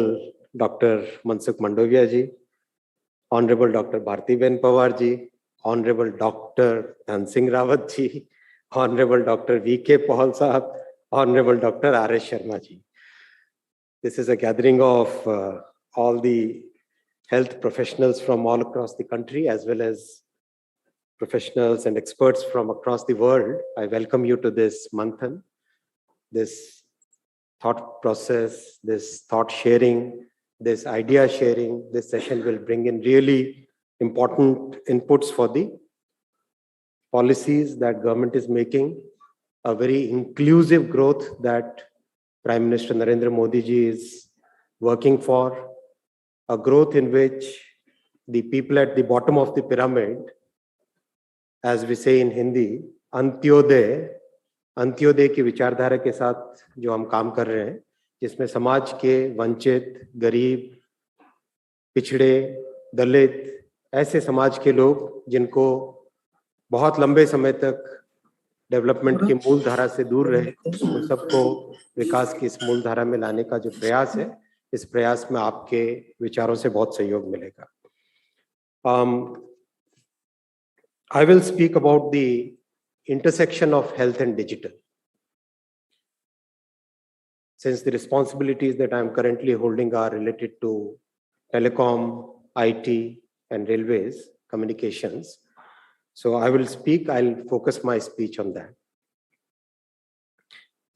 doctor Mansukh Mandaviya ji, honourable doctor Bharatiben Pawar ji, honourable doctor Dhan Singh Rawat ji, honourable doctor VK Paul sahab, honourable doctor RS Sharma ji. This is a gathering of all the health professionals from all across the country, as well as professionals and experts from across the world. I welcome you to this Manthan, this thought process, this thought sharing, this idea sharing. This session will bring in really important inputs for the policies that government is making, a very inclusive growth that Prime Minister Narendra Modi ji is working for, a growth in which the people at the bottom of the pyramid, as we say in Hindi, Antyodaya की विचारधारा के साथ जो हम काम कर रहे हैं, जिसमें समाज के वंचित, गरीब, पिछड़े, दलित, ऐसे समाज के लोग जिनको बहुत लंबे समय तक डेवलपमेंट की मूल धारा से दूर रहे, उन सबको विकास की इस मूल धारा में लाने का जो प्रयास है, इस प्रयास में आपके विचारों से बहुत सहयोग मिलेगा. I will speak about the intersection of health and digital. Since the responsibilities that I am currently holding are related to telecom, IT, and railways, communications, so I'll focus my speech on that.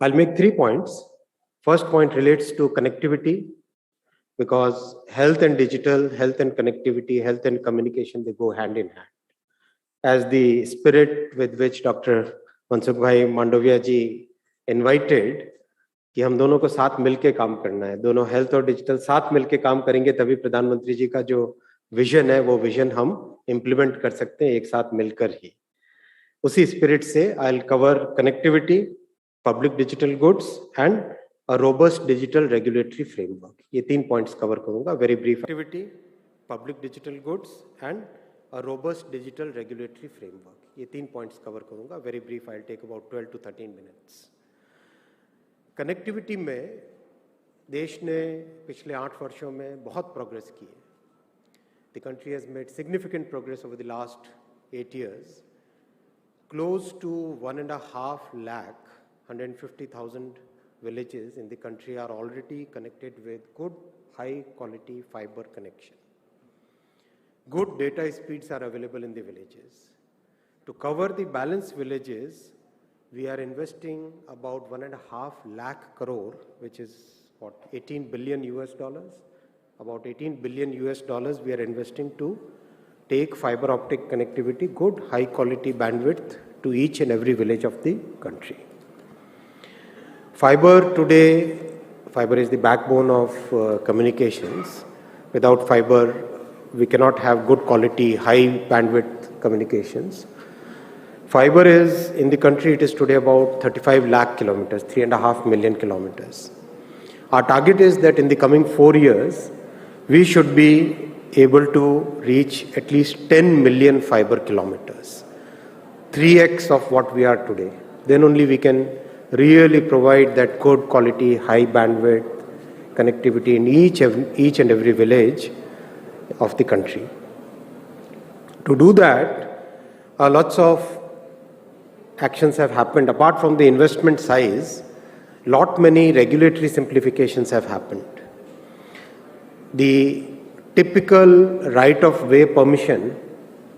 I'll make 3 points. First point relates to connectivity, because health and digital, health and connectivity, health and communication, they go hand in hand. As the spirit with which Dr. Mansukh Mandaviya ji invited, कि हम दोनों को साथ मिलके काम करना है, दोनों हेल्थ और डिजिटल साथ मिलके काम करेंगे तभी प्रधानमंत्री जी का जो विजन है वो विजन हम इम्प्लीमेंट कर सकते हैं एक साथ मिलकर ही. उसी स्पिरिट से I'll cover connectivity, public digital goods and a robust digital regulatory framework. ये 3 points cover करूंगा, very brief. Connectivity, public digital goods and a robust digital regulatory framework. ये 3 points cover करूंगा, very brief. I'll take about 12 to 13 minutes. Connectivity में देश ने पिछले 8 वर्षों में बहुत प्रोग्रेस की है. The country has made significant progress over the last 8 years. Close to 1.5 lakh, 150,000 villages in the country are already connected with good, high quality fiber connection. Good data speeds are available in the villages. To cover the balanced villages, we are investing about 1.5 lakh crore, which is what, $18 billion. About $18 billion we are investing to take fiber optic connectivity, good high quality bandwidth to each and every village of the country. Fiber today, fiber is the backbone of communications. Without fiber, we cannot have good quality, high bandwidth communications. Fiber is, in the country, it is today about 35 lakh kilometers, 3.5 million kilometers. Our target is that in the coming 4 years, we should be able to reach at least 10 million fiber kilometers, 3x of what we are today. Then only we can really provide that good quality, high bandwidth connectivity in each and every village of the country. To do that, lots of actions have happened. Apart from the investment size, many regulatory simplifications have happened. The typical right-of-way permission,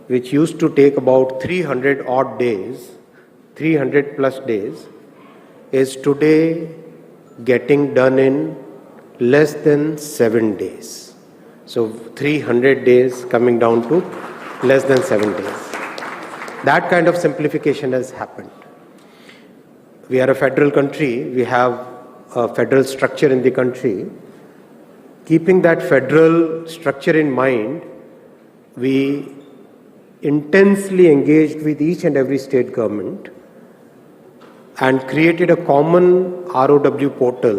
which used to take about 300 odd days, 300 plus days, is today getting done in less than 7 days. So 300 days coming down to less than 7 days. That kind of simplification has happened. We are a federal country. We have a federal structure in the country. Keeping that federal structure in mind, we intensely engaged with each and every state government and created a common ROW portal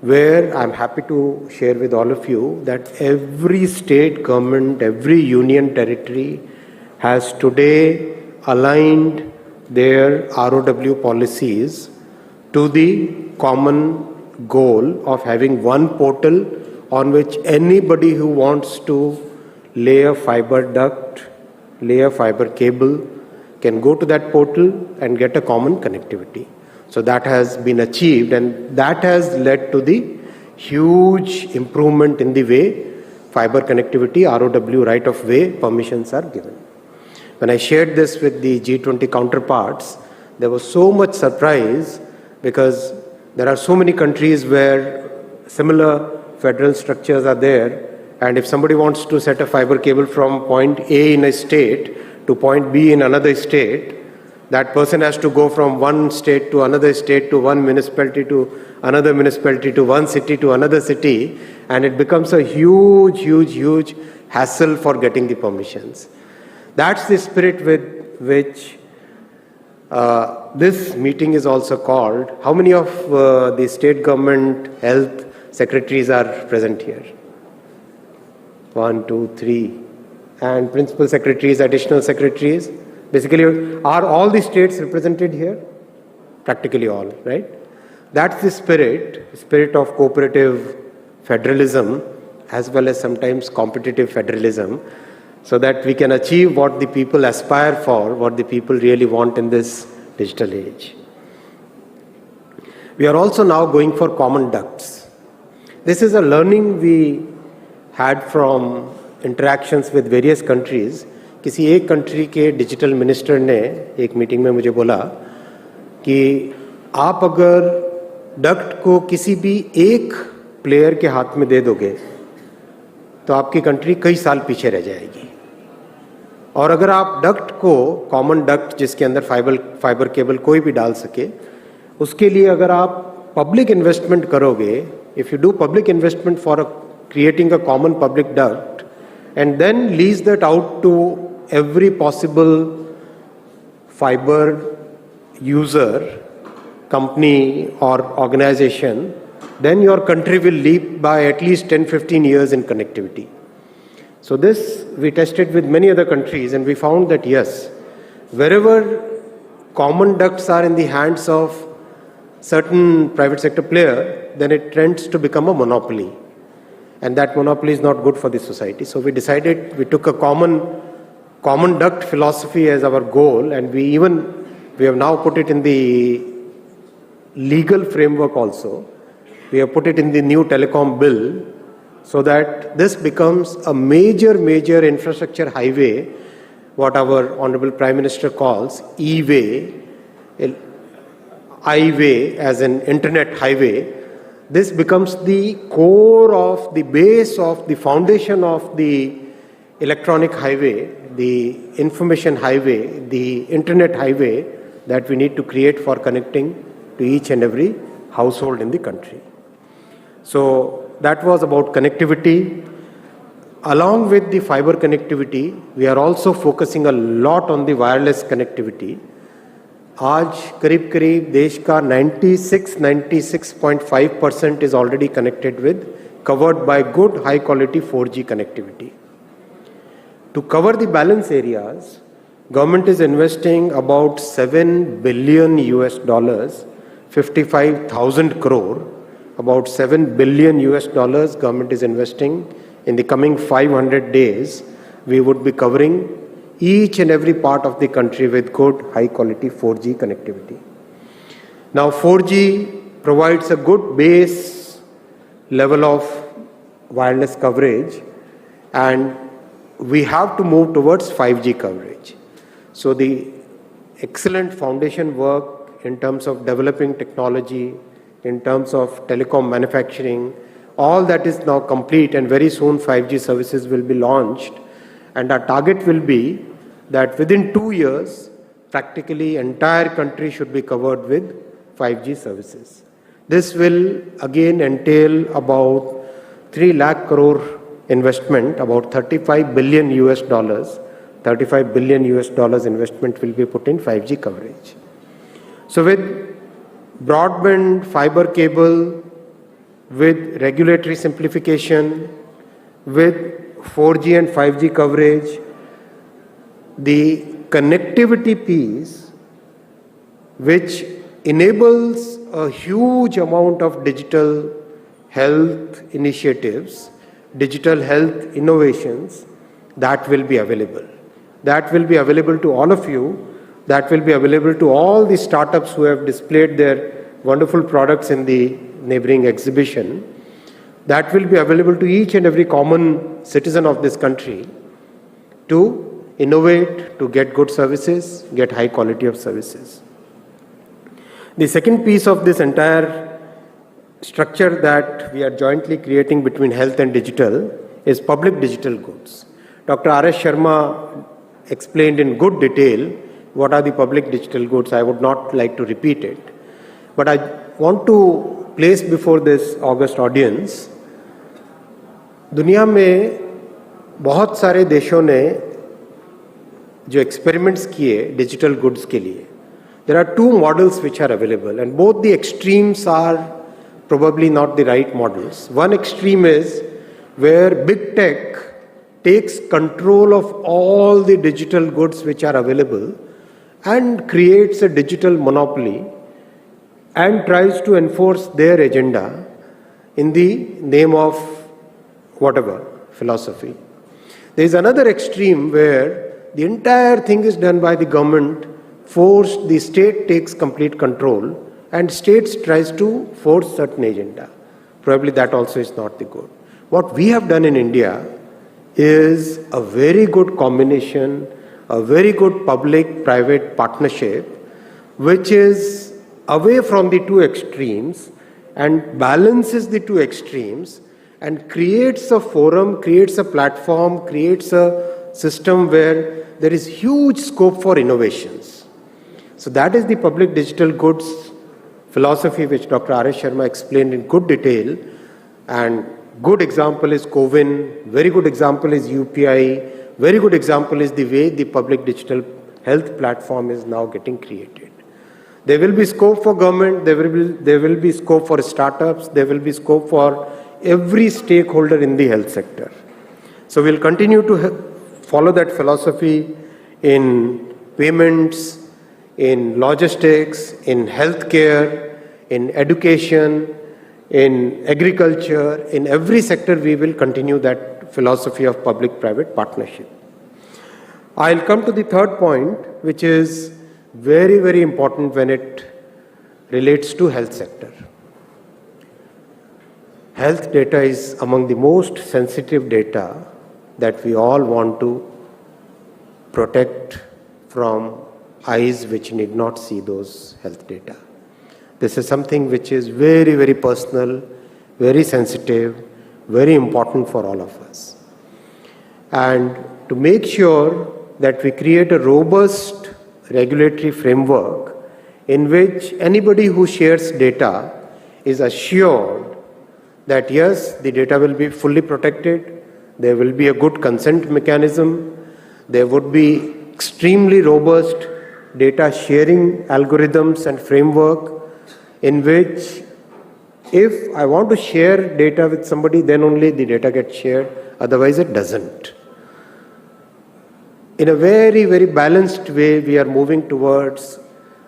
where I'm happy to share with all of you that every state government, every union territory has today aligned their ROW policies to the common goal of having one portal on which anybody who wants to lay a fiber duct, lay a fiber cable, can go to that portal and get a common connectivity. So that has been achieved, and that has led to the huge improvement in the way fiber connectivity, ROW right-of-way permissions are given. When I shared this with the G20 counterparts, there was so much surprise because there are so many countries where similar federal structures are there, and if somebody wants to set a fiber cable from point A in a state to point B in another state, that person has to go from one state to another state to one municipality to another municipality to one city to another city, and it becomes a huge hassle for getting the permissions. That's the spirit with which this meeting is also called. How many of the state government health secretaries are present here? 1, 2, 3. And principal secretaries, additional secretaries. Basically, are all the states represented here? Practically all, right? That's the spirit of cooperative federalism as well as sometimes competitive federalism, so that we can achieve what the people aspire for, what the people really want in this digital age. We are also now going for common ducts. This is a learning we had from interactions with various countries. किसी एक country के digital minister ने एक meeting में मुझे बोला कि आप अगर डक्ट को किसी भी एक प्लेयर के हाथ में दे दोगे तो आपकी कंट्री कई साल पीछे रह जाएगी, और अगर आप डक्ट को, कॉमन डक्ट जिसके अंदर फाइबर केबल कोई भी डाल सके, उसके लिए अगर आप पब्लिक इन्वेस्टमेंट करोगे, if you do public investment for creating a common public duct and then lease that out to every possible fiber user, company or organization, then your country will leap by at least 10-15 years in connectivity. So this we tested with many other countries, and we found that yes, wherever common ducts are in the hands of certain private sector player, then it tends to become a monopoly. And that monopoly is not good for the society. So we decided, we took a common duct philosophy as our goal, and we have now put it in the legal framework also. We have put it in the new telecom bill, so that this becomes a major infrastructure highway, what our Honorable Prime Minister calls E-way, I-way as an internet highway. This becomes the core of the base of the foundation of the electronic highway, the information highway, the internet highway that we need to create for connecting to each and every household in the country. So that was about connectivity. Along with the fiber connectivity, we are also focusing a lot on the wireless connectivity. आज करीब करीब देश का 96.5% is already connected with, covered by good high quality 4G connectivity. To cover the balance areas, government is investing about $7 billion, 55,000 crore, about $7 billion government is investing. In the coming 500 days, we would be covering each and every part of the country with good high quality 4G connectivity. Now 4G provides a good base level of wireless coverage, and we have to move towards 5G coverage. So the excellent foundation work in terms of developing technology, in terms of telecom manufacturing, all that is now complete, and very soon 5G services will be launched. And our target will be that within 2 years, practically entire country should be covered with 5G services. This will again entail about 3 lakh crore investment, about $35 billion. $35 billion investment will be put in 5G coverage. So with broadband, fiber cable, with regulatory simplification, with 4G and 5G coverage, the connectivity piece, which enables a huge amount of digital health initiatives, digital health innovations, that will be available. That will be available to all of you. That will be available to all the startups who have displayed their wonderful products in the neighboring exhibition. That will be available to each and every common citizen of this country to innovate, to get good services, get high quality of services. The second piece of this entire structure that we are jointly creating between health and digital is public digital goods. Dr. R.S. Sharma explained in good detail what are the public digital goods. I would not like to repeat it. But I want to place before this august audience, दुनिया में बहुत सारे देशों ने जो experiments किए digital goods के लिए, there are 2 models which are available, and both the extremes are probably not the right models. One extreme is where big tech takes control of all the digital goods which are available and creates a digital monopoly and tries to enforce their agenda in the name of whatever, philosophy. There is another extreme where the entire thing is done by the government, forced, the state takes complete control, and states tries to force certain agenda. Probably that also is not the good. What we have done in India is a very good combination, a very good public-private partnership, which is away from the 2 extremes and balances the 2 extremes and creates a forum, creates a platform, creates a system where there is huge scope for innovations. So that is the public digital goods philosophy which Dr. R.S. Sharma explained in good detail, and good example is CoWIN, very good example is UPI, very good example is the way the public digital health platform is now getting created. There will be scope for government, there will be scope for startups, there will be scope for every stakeholder in the health sector. So we'll continue to follow that philosophy in payments, in logistics, in healthcare, in education, in agriculture, in every sector we will continue that philosophy of public-private partnership. I'll come to the third point, which is very, very important when it relates to health sector. Health data is among the most sensitive data that we all want to protect from eyes which need not see those health data. This is something which is very, very personal, very sensitive, very important for all of us. And to make sure that we create a robust regulatory framework in which anybody who shares data is assured that yes, the data will be fully protected, there will be a good consent mechanism, there would be extremely robust data sharing algorithms and framework in which if I want to share data with somebody, then only the data gets shared, otherwise it doesn't. In a very, very balanced way, we are moving towards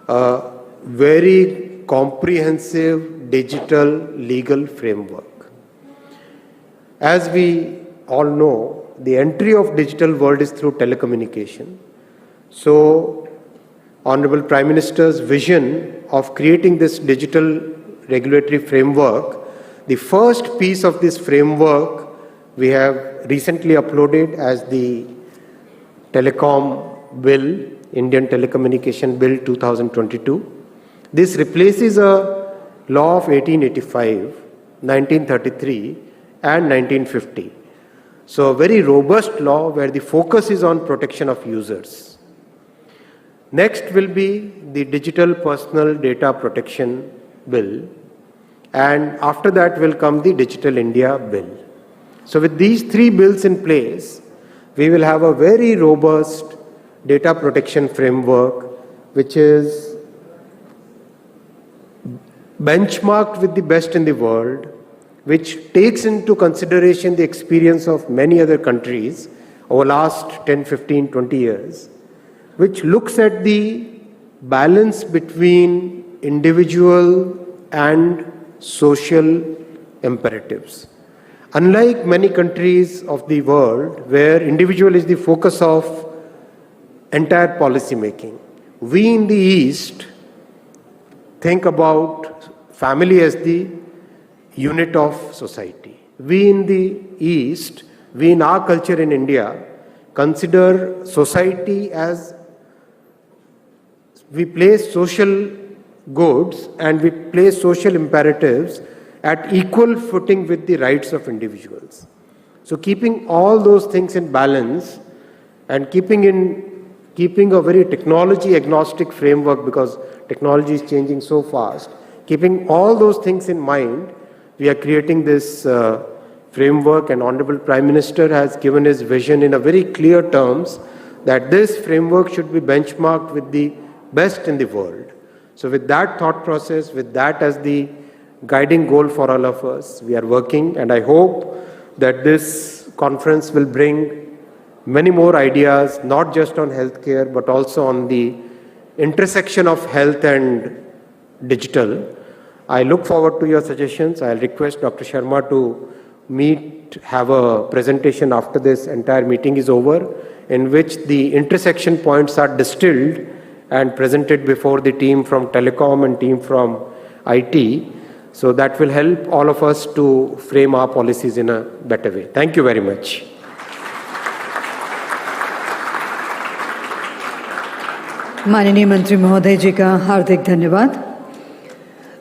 a very comprehensive digital legal framework. As we all know, the entry of digital world is through telecommunication. So, Honorable Prime Minister's vision of creating this digital regulatory framework, the first piece of this framework we have recently uploaded as the Telecom Bill, Indian Telecommunication Bill 2022. This replaces a law of 1885, 1933 and 1950. So a very robust law where the focus is on protection of users. Next will be the Digital Personal Data Protection Bill, and after that will come the Digital India Bill. So with these three bills in place, we will have a very robust data protection framework which is benchmarked with the best in the world, which takes into consideration the experience of many other countries over the last 10, 15, 20 years, which looks at the balance between individual and social imperatives. Unlike many countries of the world where individual is the focus of entire policy making, we in the East think about family as the unit of society. We in the East, we in our culture in India, consider society as we place social goods and we place social imperatives at equal footing with the rights of individuals. So keeping all those things in balance and keeping a very technology agnostic framework, because technology is changing so fast, keeping all those things in mind, we are creating this framework, and Honorable Prime Minister has given his vision in a very clear terms that this framework should be benchmarked with the best in the world. So with that thought process, with that as the guiding goal for all of us, we are working, and I hope that this conference will bring many more ideas, not just on healthcare, but also on the intersection of health and digital. I look forward to your suggestions. I'll request Dr. Sharma to have a presentation after this entire meeting is over, in which the intersection points are distilled and presented before the team from Telecom and team from IT. So that will help all of us to frame our policies in a better way. Thank you very much. माननीय मंत्री महोदय जी का हार्दिक धन्यवाद।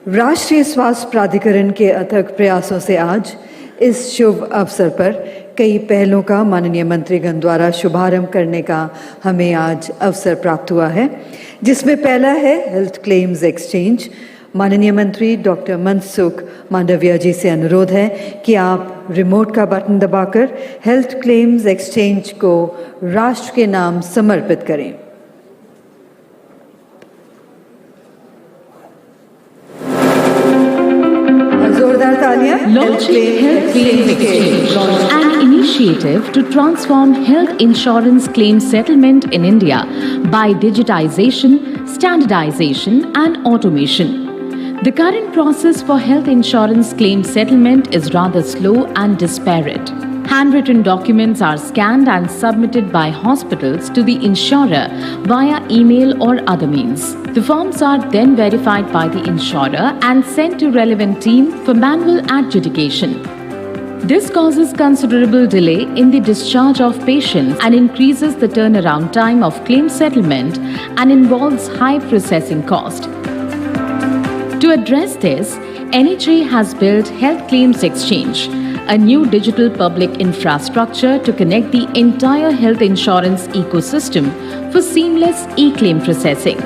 राष्ट्रीय स्वास्थ्य प्राधिकरण के अथक प्रयासों से आज इस शुभ अवसर पर कई पहलों का माननीय मंत्रीगण द्वारा शुभारंभ करने का हमें आज अवसर प्राप्त हुआ है, जिसमें पहला है हेल्थ क्लेम्स एक्सचेंज। माननीय मंत्री डॉक्टर मनसुख मांडविया जी से अनुरोध है कि आप रिमोट का बटन दबाकर हेल्थ क्लेम्स एक्सचेंज को राष्ट्र के नाम समर्पित करें। Launching Health Claims Exchange, an initiative to transform health insurance claim settlement in India by digitization, standardization and automation. The current process for health insurance claim settlement is rather slow and disparate. Handwritten documents are scanned and submitted by hospitals to the insurer via email or other means. The forms are then verified by the insurer and sent to relevant team for manual adjudication. This causes considerable delay in the discharge of patients and increases the turnaround time of claim settlement and involves high processing cost. To address this, NHA has built Health Claims Exchange, a new digital public infrastructure to connect the entire health insurance ecosystem for seamless e-claim processing.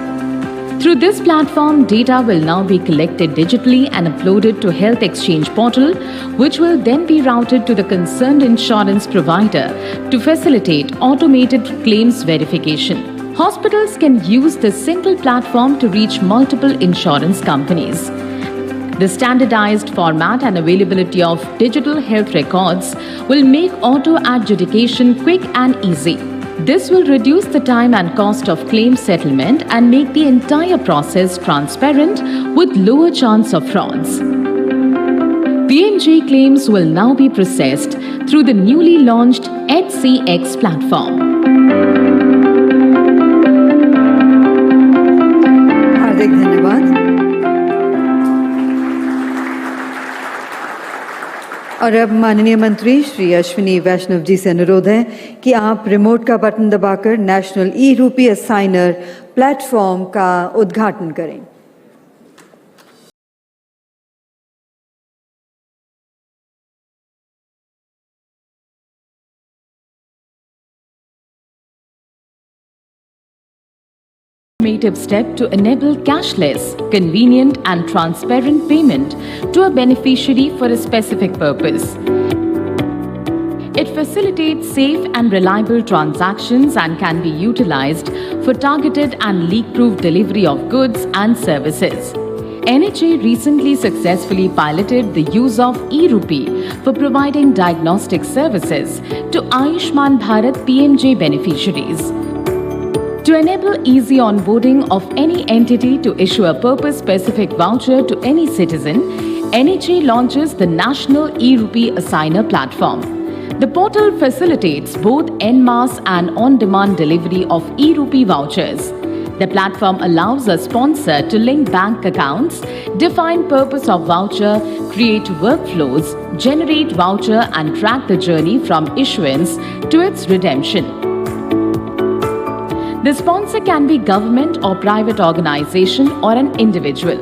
Through this platform, data will now be collected digitally and uploaded to Health Exchange portal, which will then be routed to the concerned insurance provider to facilitate automated claims verification. Hospitals can use this single platform to reach multiple insurance companies. The standardized format and availability of digital health records will make auto adjudication quick and easy. This will reduce the time and cost of claim settlement and make the entire process transparent with lower chance of frauds. Pmjy claims will now be processed through the newly launched HCX platform. हार्दिक धन्यवाद। और अब माननीय मंत्री श्री अश्विनी वैष्णव जी से अनुरोध है कि आप रिमोट का बटन दबाकर नेशनल ई-रूपी असाइनर प्लेटफॉर्म का उद्घाटन करें। Step to enable cashless, convenient and transparent payment to a beneficiary for a specific purpose. It facilitates safe and reliable transactions and can be utilized for targeted and leak-proof delivery of goods and services. NHA recently successfully piloted the use of e-rupee for providing diagnostic services to Ayushman Bharat Pmjy beneficiaries. To enable easy onboarding of any entity to issue a purpose-specific voucher to any citizen, NHA launches the National e-rupee Assigner platform. The portal facilitates both en masse and on-demand delivery of e-rupee vouchers. The platform allows a sponsor to link bank accounts, define purpose of voucher, create workflows, generate voucher and track the journey from issuance to its redemption. The sponsor can be government or private organization or an individual.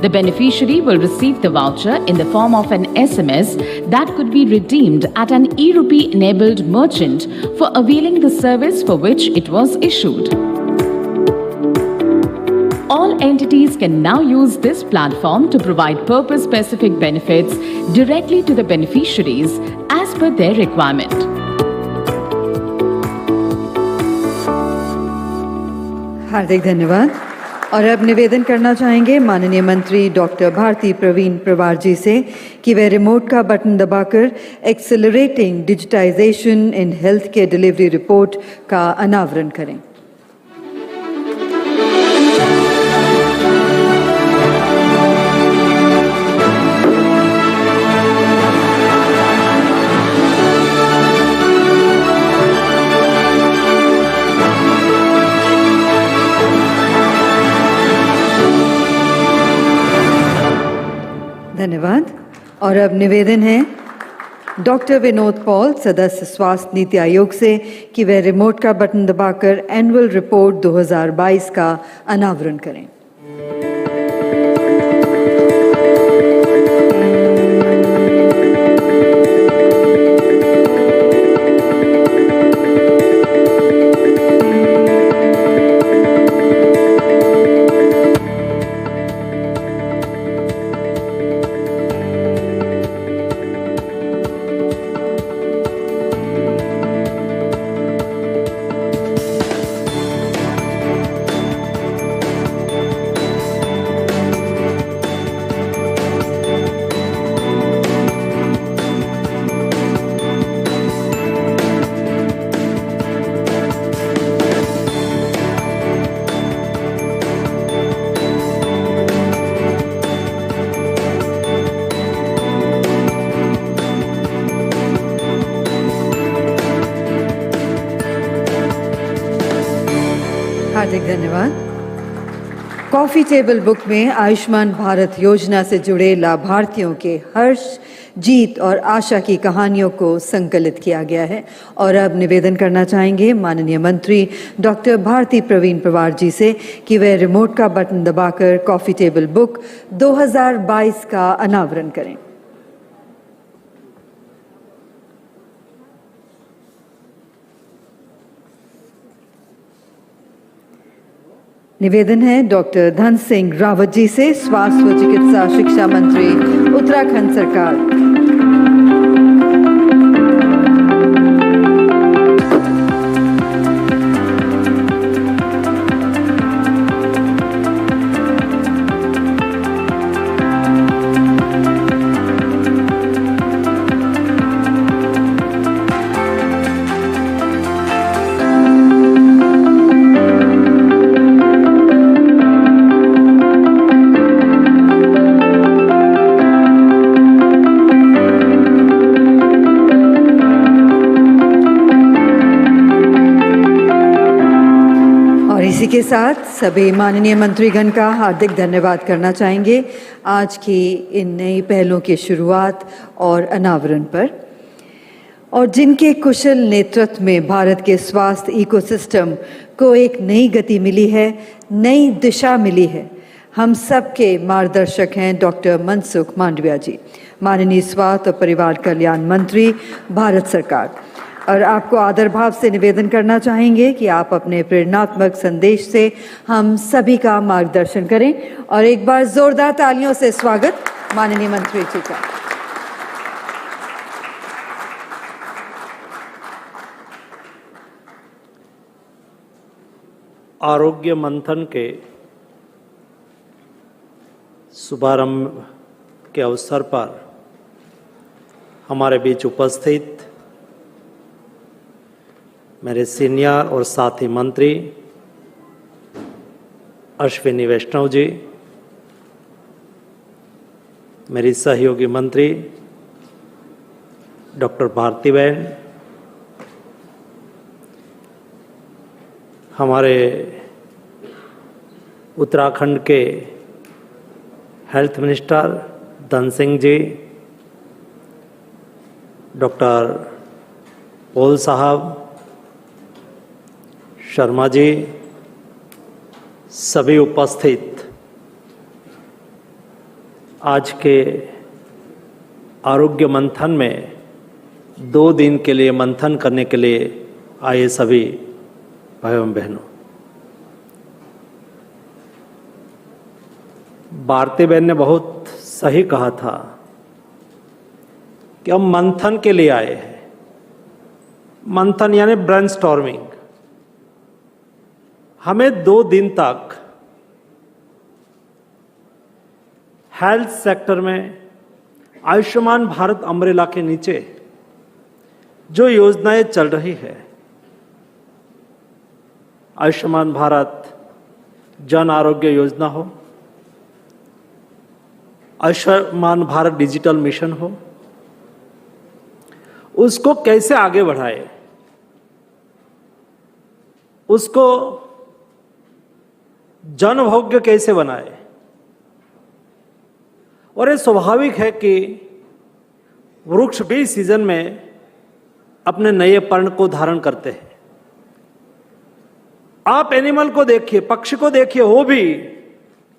The beneficiary will receive the voucher in the form of an SMS that could be redeemed at an e-rupee enabled merchant for availing the service for which it was issued. All entities can now use this platform to provide purpose-specific benefits directly to the beneficiaries as per their requirement. हार्दिक धन्यवाद। और अब निवेदन करना चाहेंगे माननीय मंत्री doctor Bharati Pravin Pravar ji से कि वे रिमोट का बटन दबाकर accelerating digitization in health care delivery report का अनावरण करें। धन्यवाद। और अब निवेदन है डॉक्टर विनोद पॉल, सदस्य स्वास्थ्य नीति आयोग से कि वे रिमोट का बटन दबाकर एनुअल रिपोर्ट 2022 का अनावरण करें। हार्दिक धन्यवाद। कॉफी टेबल बुक में आयुष्मान भारत योजना से जुड़े लाभार्थियों के हर्ष, जीत और आशा की कहानियों को संकलित किया गया है। और अब निवेदन करना चाहेंगे माननीय मंत्री डॉक्टर भारती प्रवीण प्रवार जी से कि वे रिमोट का बटन दबाकर कॉफी टेबल बुक 2022 का अनावरण करें। निवेदन है डॉक्टर धन सिंह रावत जी से, स्वास्थ्य व चिकित्सा शिक्षा मंत्री उत्तराखंड सरकार। इसी के साथ सभी माननीय मंत्रीगण का हार्दिक धन्यवाद करना चाहेंगे आज की इन नई पहलों की शुरुआत और अनावरण पर, और जिनके कुशल नेतृत्व में भारत के स्वास्थ्य इकोसिस्टम को एक नई गति मिली है, नई दिशा मिली है। हम सबके मार्गदर्शक हैं डॉक्टर मनसुख मांडविया जी, माननीय स्वास्थ्य और परिवार कल्याण मंत्री, भारत सरकार। और आपको आदर भाव से निवेदन करना चाहेंगे कि आप अपने प्रेरणात्मक संदेश से हम सभी का मार्गदर्शन करें। और एक बार जोरदार तालियों से स्वागत माननीय मंत्री जी का। आरोग्य मंथन के शुभारंभ के अवसर पर हमारे बीच उपस्थित मेरे सीनियर और साथी मंत्री अश्विनी वैष्णव जी, मेरी सहयोगी मंत्री डॉक्टर भारती बहन, हमारे उत्तराखंड के health minister Dhan Singh ji, doctor Paul साहब, शर्मा जी, सभी उपस्थित आज के आरोग्य मंथन में 2 दिन के लिए मंथन करने के लिए आए सभी भाइयों एवं बहनों। भारती बहन ने बहुत सही कहा था कि हम मंथन के लिए आए हैं। मंथन यानी ब्रेनस्टॉर्मिंग। हमें 2 दिन तक हेल्थ सेक्टर में आयुष्मान भारत अम्ब्रेला के नीचे जो योजनाएं चल रही है, आयुष्मान भारत जन आरोग्य योजना हो, आयुष्मान भारत डिजिटल मिशन हो, उसको कैसे आगे बढ़ाए, उसको जनभोग्य कैसे बनाए। और ये स्वाभाविक है कि वृक्ष भी सीजन में अपने नए पर्ण को धारण करते हैं। आप एनिमल को देखिए, पक्षी को देखिए, वो भी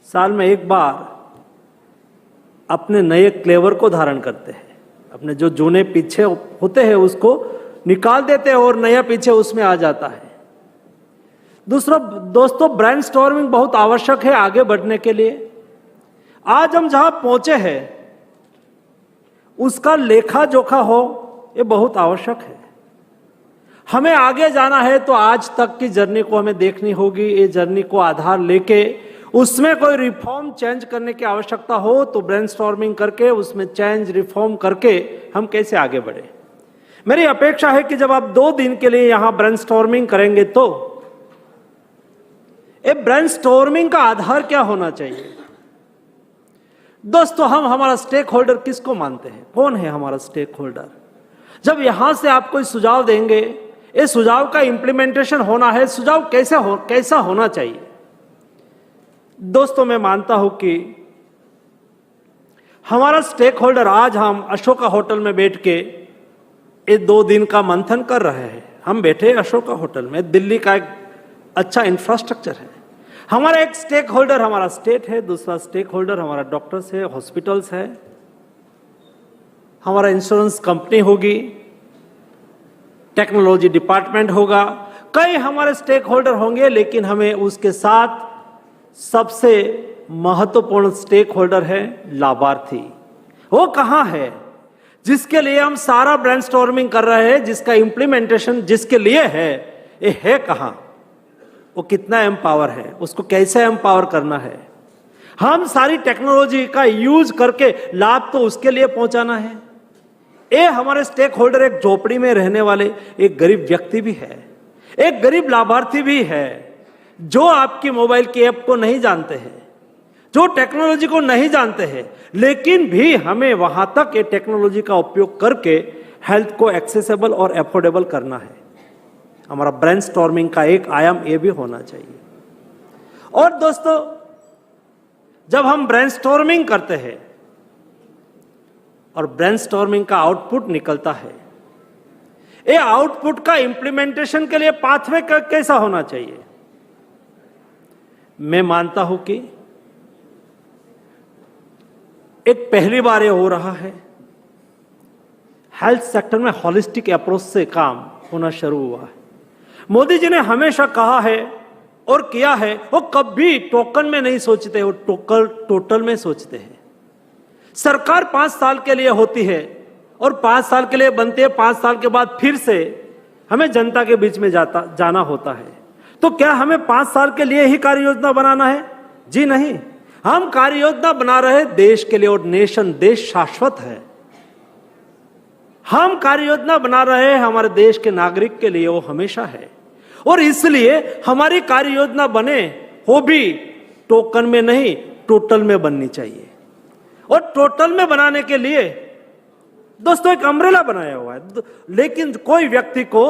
साल में एक बार अपने नए क्लेवर को धारण करते हैं। अपने जो जूने पीछे होते हैं उसको निकाल देते हैं और नया पीछे उसमें आ जाता है। दोस्तों, ब्रेनस्टॉर्मिंग बहुत आवश्यक है आगे बढ़ने के लिए। आज हम जहां पहुंचे हैं उसका लेखा जोखा हो, ये बहुत आवश्यक है। हमें आगे जाना है तो आज तक की जर्नी को हमें देखनी होगी। ये जर्नी को आधार लेके उसमें कोई रिफॉर्म चेंज करने की आवश्यकता हो तो ब्रेनस्टॉर्मिंग करके उसमें चेंज रिफॉर्म करके हम कैसे आगे बढ़े। मेरी अपेक्षा है कि जब आप 2 दिन के लिए यहां ब्रेनस्टॉर्मिंग करेंगे तो ये ब्रेनस्टॉर्मिंग का आधार क्या होना चाहिए। दोस्तों, हम हमारा स्टेक होल्डर किसको मानते हैं? कौन है हमारा स्टेक होल्डर? जब यहां से आप कोई सुझाव देंगे, ये सुझाव का इंप्लीमेंटेशन होना है। सुझाव कैसा होना चाहिए? दोस्तों, मैं मानता हूं कि हमारा स्टेक होल्डर, आज हम अशोका होटल में बैठ के ये 2 दिन का मंथन कर रहे हैं। हम बैठे अशोका होटल में, दिल्ली का एक अच्छा इंफ्रास्ट्रक्चर है। हमारा एक स्टेक होल्डर हमारा स्टेट है, दूसरा स्टेक होल्डर हमारा डॉक्टर्स है, हॉस्पिटल्स है, हमारा इंश्योरेंस कंपनी होगी, टेक्नोलॉजी डिपार्टमेंट होगा, कई हमारे स्टेक होल्डर होंगे। लेकिन हमें उसके साथ सबसे महत्वपूर्ण स्टेक होल्डर है लाभार्थी। वो कहाँ है जिसके लिए हम सारा ब्रेनस्टॉर्मिंग कर रहे हैं, जिसका इंप्लीमेंटेशन जिसके लिए है, ये है कहाँ? वो कितना एम्पावर है, उसको कैसे एम्पावर करना है? हम सारी टेक्नोलॉजी का यूज करके लाभ तो उसके लिए पहुंचाना है। ये हमारे स्टेक होल्डर एक झोपड़ी में रहने वाले एक गरीब व्यक्ति भी है, एक गरीब लाभार्थी भी है, जो आपकी मोबाइल की ऐप को नहीं जानते हैं, जो टेक्नोलॉजी को नहीं जानते हैं, लेकिन भी हमें वहां तक ये टेक्नोलॉजी का उपयोग करके हेल्थ को एक्सेसिबल और एफोर्डेबल करना है। हमारा ब्रेनस्टॉर्मिंग का एक आयाम ये भी होना चाहिए। और दोस्तों, जब हम ब्रेनस्टॉर्मिंग करते हैं और ब्रेनस्टॉर्मिंग का आउटपुट निकलता है, ये आउटपुट का इंप्लीमेंटेशन के लिए पाथवे कैसा होना चाहिए? मैं मानता हूं कि एक पहली बार ये हो रहा है, हेल्थ सेक्टर में हॉलिस्टिक अप्रोच से काम होना शुरू हुआ है। मोदी जी ने हमेशा कहा है और किया है, वो कभी टोकन में नहीं सोचते, वो टोटल में सोचते हैं। सरकार 5 साल के लिए होती है और 5 साल के लिए बनती है, 5 साल के बाद फिर से हमें जनता के बीच में जाना होता है। तो क्या हमें 5 साल के लिए ही कार्य योजना बनाना है? जी नहीं, हम कार्य योजना बना रहे देश के लिए, और देश शाश्वत है। हम कार्य योजना बना रहे हैं हमारे देश के नागरिक के लिए, वो हमेशा है। और इसलिए हमारी कार्य योजना बने वो भी टोकन में नहीं, टोटल में बननी चाहिए। और टोटल में बनाने के लिए दोस्तों एक अम्ब्रेला बनाया हुआ है, लेकिन कोई व्यक्ति को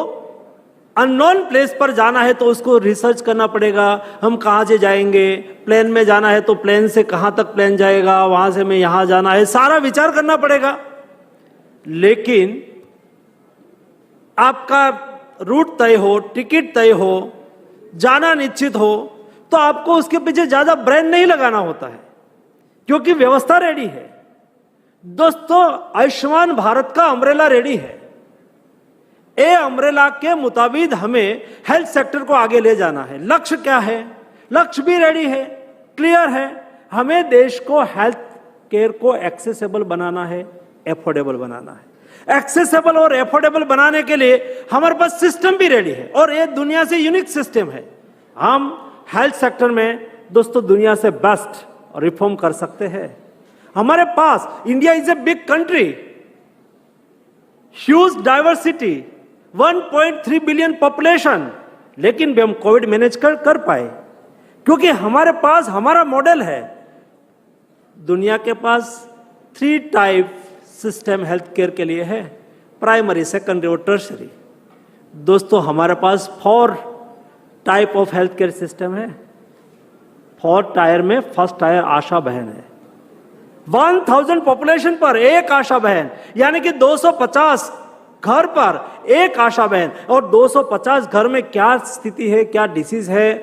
अननोन प्लेस पर जाना है तो उसको रिसर्च करना पड़ेगा, हम कहां से जाएंगे, प्लेन में जाना है तो प्लेन से कहां तक प्लेन जाएगा, वहां से मैं यहां जाना है, सारा विचार करना पड़ेगा। लेकिन आपका रूट तय हो, टिकट तय हो, जाना निश्चित हो, तो आपको उसके पीछे ज्यादा ब्रेन नहीं लगाना होता है, क्योंकि व्यवस्था रेडी है। दोस्तों, आयुष्मान भारत का अम्ब्रेला रेडी है। ए अम्ब्रेला के मुताबिक हमें हेल्थ सेक्टर को आगे ले जाना है। लक्ष्य क्या है? लक्ष्य भी रेडी है, क्लियर है। हमें देश को हेल्थ केयर को एक्सेसिबल बनाना है, एफोर्डेबल बनाना है। एक्सेसिबल और एफोर्डेबल बनाने के लिए हमारे पास सिस्टम भी रेडी है, और ये दुनिया से यूनिक सिस्टम है। हम हेल्थ सेक्टर में दोस्तों दुनिया से बेस्ट रिफॉर्म कर सकते हैं। हमारे पास, India is a big country, huge diversity, 1.3 billion population, लेकिन भी हम कोविड मैनेज कर पाए, क्योंकि हमारे पास हमारा मॉडल है। दुनिया के पास 3 टाइप सिस्टम हेल्थ केयर के लिए है, प्राइमरी, सेकेंडरी और टर्शरी। दोस्तों, हमारे पास 4 type of health care system है। 4 टायर में फर्स्ट टायर आशा बहन है। 1000 पॉपुलेशन पर एक आशा बहन, यानी कि 250 घर पर एक आशा बहन। और 250 घर में क्या स्थिति है, क्या डिसीज है,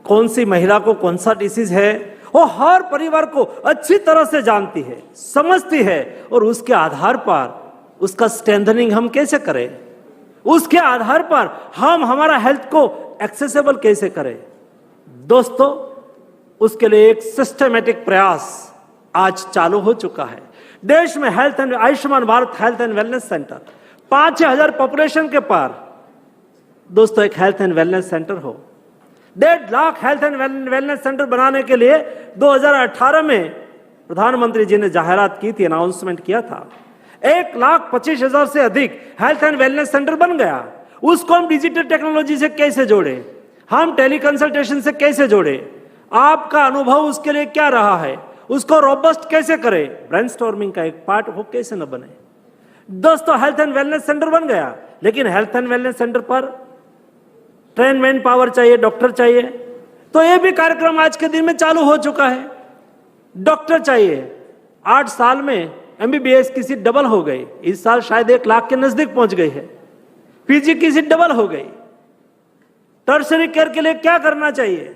कौन सी महिला को कौन सा डिसीज है, वो हर परिवार को अच्छी तरह से जानती है, समझती है। और उसके आधार पर उसका स्ट्रेंथनिंग हम कैसे करें, उसके आधार पर हम हमारा हेल्थ को एक्सेसिबल कैसे करें। दोस्तों, उसके लिए एक सिस्टमेटिक प्रयास आज चालू हो चुका है। देश में health and Ayushman Bharat health and wellness centre 5000 population के पार दोस्तों एक हेल्थ एंड वेलनेस सेंटर हो। 1.5 lakh health and wellness centre बनाने के लिए 2018 में प्रधानमंत्री जी ने जाहिरात की थी, अनाउंसमेंट किया था। 1,25,000 से अधिक हेल्थ एंड वेलनेस सेंटर बन गया। उसको हम डिजिटल टेक्नोलॉजी से कैसे जोड़े, हम टेली कंसल्टेशन से कैसे जोड़े, आपका अनुभव उसके लिए क्या रहा है, उसको रोबस्ट कैसे करें, ब्रेनस्टॉर्मिंग का एक पार्ट हो कैसे न बने। दोस्तों, हेल्थ एंड वेलनेस सेंटर बन गया, लेकिन हेल्थ एंड वेलनेस सेंटर पर ट्रेन मैन पावर चाहिए, डॉक्टर चाहिए। तो यह भी कार्यक्रम आज के दिन में चालू हो चुका है। डॉक्टर चाहिए, 8 साल में MBBS की सीट डबल हो गई, इस साल शायद 1 लाख के नजदीक पहुंच गई है। PG की सीट डबल हो गई। टर्शरी केयर के लिए क्या करना चाहिए,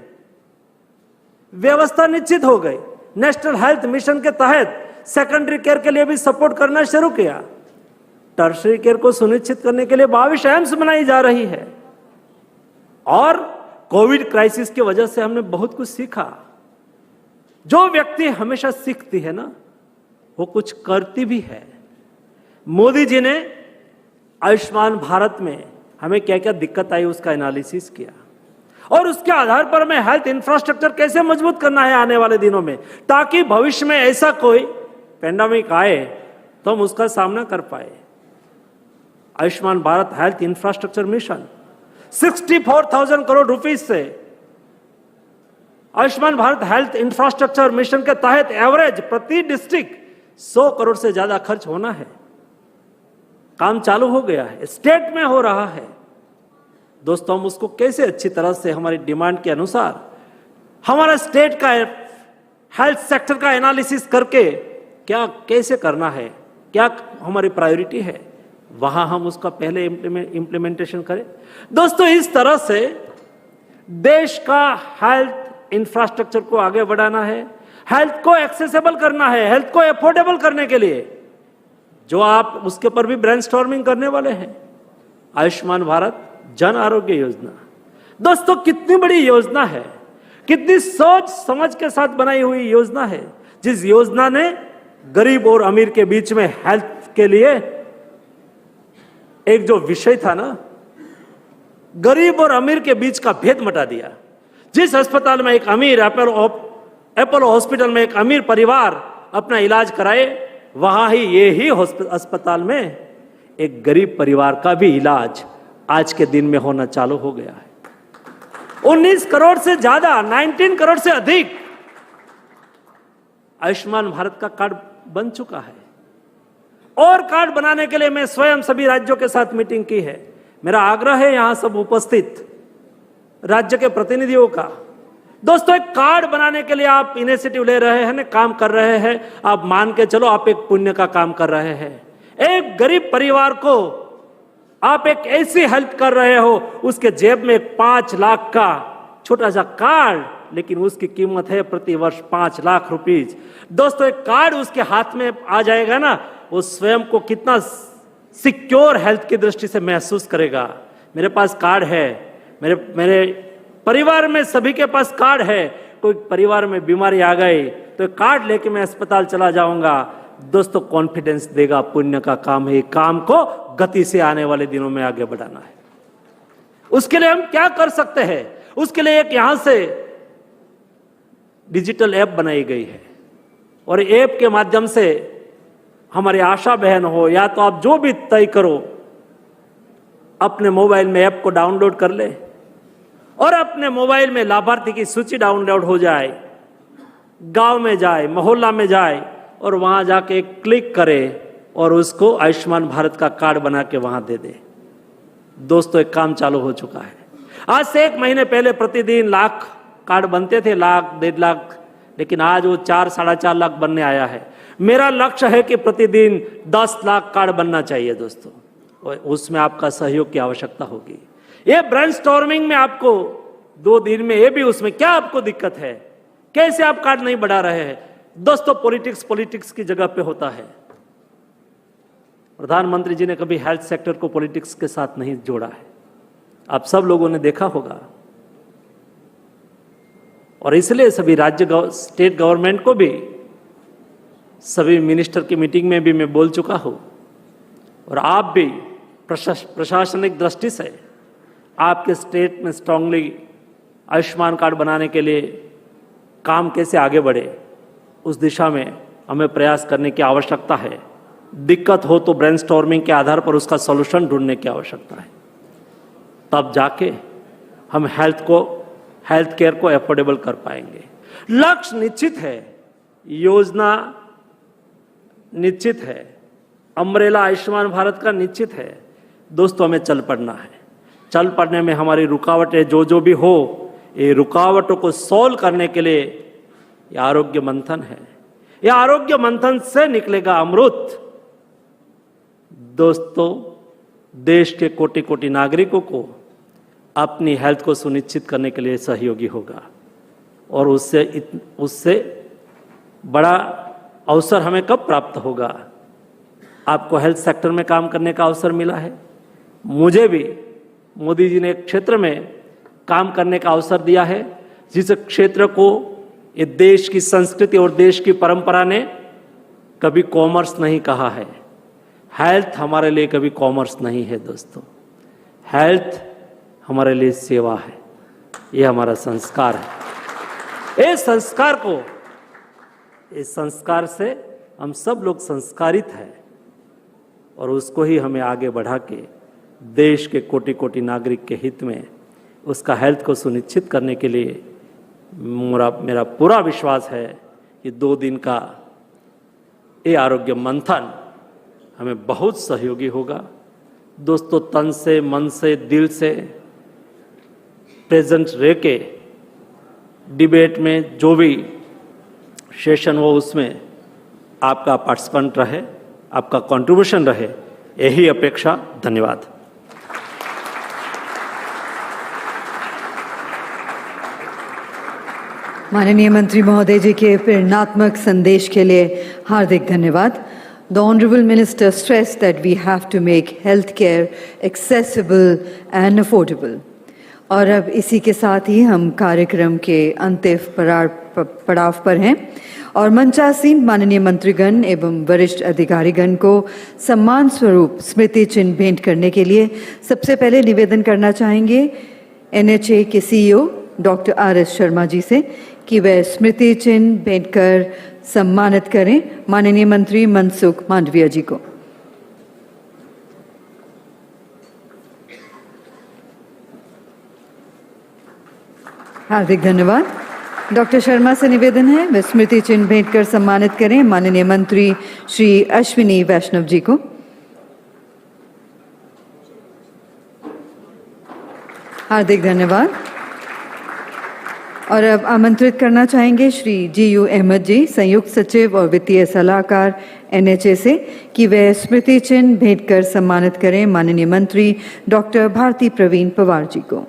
व्यवस्था निश्चित हो गई। नेशनल हेल्थ मिशन के तहत सेकेंडरी केयर के लिए भी सपोर्ट करना शुरू किया। टर्शरी केयर को सुनिश्चित करने के लिए 22 एम्स बनाई जा रही है। और कोविड क्राइसिस की वजह से हमने बहुत कुछ सीखा। जो व्यक्ति हमेशा सीखती है ना, वो कुछ करती भी है। मोदी जी ने आयुष्मान भारत में हमें क्या क्या दिक्कत आई उसका एनालिसिस किया, और उसके आधार पर हमें हेल्थ इंफ्रास्ट्रक्चर कैसे मजबूत करना है आने वाले दिनों में, ताकि भविष्य में ऐसा कोई पेंडेमिक आए तो हम उसका सामना कर पाए। Ayushman Bharat health infrastructure mission 64,000 crore rupees से Ayushman Bharat health infrastructure mission के तहत एवरेज प्रति डिस्ट्रिक्ट 100 करोड़ से ज्यादा खर्च होना है। काम चालू हो गया है, स्टेट में हो रहा है। दोस्तों, हम उसको कैसे अच्छी तरह से हमारी डिमांड के अनुसार हमारा स्टेट का हेल्थ सेक्टर का एनालिसिस करके क्या कैसे करना है, क्या हमारी प्रायोरिटी है, वहां हम उसका पहले इंप्लीमेंटेशन करें। दोस्तों, इस तरह से देश का हेल्थ इंफ्रास्ट्रक्चर को आगे बढ़ाना है, हेल्थ को एक्सेसिबल करना है, हेल्थ को अफोर्डेबल करने के लिए जो आप उसके पर भी ब्रेनस्टॉर्मिंग करने वाले हैं। आयुष्मान भारत जन आरोग्य योजना, दोस्तों कितनी बड़ी योजना है, कितनी सोच समझ के साथ बनाई हुई योजना है, जिस योजना ने गरीब और अमीर के बीच में हेल्थ के लिए एक जो विषय था ना, गरीब और अमीर के बीच का भेद मिटा दिया। जिस अस्पताल में एक अमीर अपोलो हॉस्पिटल में एक अमीर परिवार अपना इलाज कराए, वहां ही ये ही अस्पताल में एक गरीब परिवार का भी इलाज आज के दिन में होना चालू हो गया है। 19 करोड़ से ज्यादा, 19 करोड़ से अधिक आयुष्मान भारत का कार्ड बन चुका है। और कार्ड बनाने के लिए मैं स्वयं सभी राज्यों के साथ मीटिंग की है। मेरा आग्रह है यहां सब उपस्थित राज्य के प्रतिनिधियों का, दोस्तों एक कार्ड बनाने के लिए आप इनिशिएटिव ले रहे हैं, काम कर रहे हैं, आप मान के चलो आप एक पुण्य का काम कर रहे हैं। एक गरीब परिवार को आप एक ऐसी हेल्प कर रहे हो, उसके जेब में 5 लाख का छोटा सा कार्ड, लेकिन उसकी कीमत है प्रति वर्ष 5 लाख रुपीज। दोस्तों, एक कार्ड उसके हाथ में आ जाएगा ना, वो स्वयं को कितना सिक्योर हेल्थ की दृष्टि से महसूस करेगा। मेरे पास कार्ड है, मेरे परिवार में सभी के पास कार्ड है, कोई परिवार में बीमारी आ गई तो कार्ड लेके मैं अस्पताल चला जाऊंगा। दोस्तों, कॉन्फिडेंस देगा, पुण्य का काम है, काम को गति से आने वाले दिनों में आगे बढ़ाना है। उसके लिए हम क्या कर सकते हैं? उसके लिए एक यहां से डिजिटल ऐप बनाई गई है, और ऐप के माध्यम से हमारे आशा बहन हो या तो आप जो भी तय करो, अपने मोबाइल में ऐप को डाउनलोड कर ले और अपने मोबाइल में लाभार्थी की सूची डाउनलोड हो जाए, गांव में जाए, मोहल्ला में जाए और वहां जाके क्लिक करे और उसको आयुष्मान भारत का कार्ड बना के वहां दे दे। दोस्तों, एक काम चालू हो चुका है। आज से 1 महीने पहले प्रतिदिन लाख कार्ड बनते थे, लाख 1.5 लाख, लेकिन आज वो 4-4.5 लाख बनने आया है। मेरा लक्ष्य है कि प्रतिदिन 10 लाख कार्ड बनना चाहिए दोस्तों, और उसमें आपका सहयोग की आवश्यकता होगी। ये ब्रेनस्टॉर्मिंग में आपको 2 दिन में ये भी उसमें क्या आपको दिक्कत है, कैसे आप कार्ड नहीं बढ़ा रहे हैं? दोस्तों, पॉलिटिक्स की जगह पे होता है। प्रधानमंत्री जी ने कभी हेल्थ सेक्टर को पॉलिटिक्स के साथ नहीं जोड़ा है, आप सब लोगों ने देखा होगा। और इसलिए सभी स्टेट गवर्नमेंट को भी, सभी मिनिस्टर की मीटिंग में भी मैं बोल चुका हूं, और आप भी प्रशासनिक दृष्टि से आपके स्टेट में स्ट्रांगली आयुष्मान कार्ड बनाने के लिए काम कैसे आगे बढ़े, उस दिशा में हमें प्रयास करने की आवश्यकता है। दिक्कत हो तो ब्रेनस्टॉर्मिंग के आधार पर उसका सॉल्यूशन ढूंढने की आवश्यकता है, तब जाके हम हेल्थ केयर को अफोर्डेबल कर पाएंगे। लक्ष्य निश्चित है, योजना निश्चित है, अम्ब्रेला आयुष्मान भारत का निश्चित है। दोस्तों, हमें चल पड़ना है। चल पड़ने में हमारी रुकावटें जो भी हो, ये रुकावटों को सॉल्व करने के लिए ये आरोग्य मंथन है। ये आरोग्य मंथन से निकलेगा अमृत। दोस्तों, देश के कोटि नागरिकों को अपनी हेल्थ को सुनिश्चित करने के लिए सहयोगी होगा, और उससे बड़ा अवसर हमें कब प्राप्त होगा? आपको हेल्थ सेक्टर में काम करने का अवसर मिला है, मुझे भी। मोदी जी ने एक क्षेत्र में काम करने का अवसर दिया है, जिस क्षेत्र को ये देश की संस्कृति और देश की परंपरा ने कभी कॉमर्स नहीं कहा है। हेल्थ हमारे लिए कभी कॉमर्स नहीं है दोस्तों, हेल्थ हमारे लिए सेवा है, ये हमारा संस्कार है। इस संस्कार से हम सब लोग संस्कारित हैं और उसको ही हमें आगे बढ़ा के देश के कोटि कोटि नागरिक के हित में उसका हेल्थ को सुनिश्चित करने के लिए मेरा पूरा विश्वास है कि 2 दिन का ये आरोग्य मंथन हमें बहुत सहयोगी होगा। दोस्तों, तन से, मन से, दिल से प्रेजेंट रह के डिबेट में जो भी सेशन हो उसमें आपका पार्टिसिपेंट रहे, आपका कंट्रीब्यूशन रहे, यही अपेक्षा। धन्यवाद। माननीय मंत्री महोदय जी के प्रेरणात्मक संदेश के लिए हार्दिक धन्यवाद। The Honorable Minister stressed that we have to make healthcare accessible and affordable. और अब इसी के साथ ही हम कार्यक्रम के अंतिम पड़ाव पर हैं और मंचासीन माननीय मंत्रीगण एवं वरिष्ठ अधिकारीगण को सम्मान स्वरूप स्मृति चिन्ह भेंट करने के लिए सबसे पहले निवेदन करना चाहेंगे NHA के CEO डॉक्टर RS शर्मा जी से कि वह स्मृति चिन्ह भेंट कर सम्मानित करें माननीय मंत्री मनसुख मांडविया जी को। हार्दिक धन्यवाद। डॉक्टर शर्मा से निवेदन है वे स्मृति चिन्ह भेंट कर सम्मानित करें माननीय मंत्री श्री अश्विनी वैष्णव जी को। हार्दिक धन्यवाद। और अब आमंत्रित करना चाहेंगे श्री GU अहमद जी, संयुक्त सचिव और वित्तीय सलाहकार NHA से कि वे स्मृति चिन्ह भेंट कर सम्मानित करें माननीय मंत्री डॉक्टर भारती प्रवीण पवार जी को।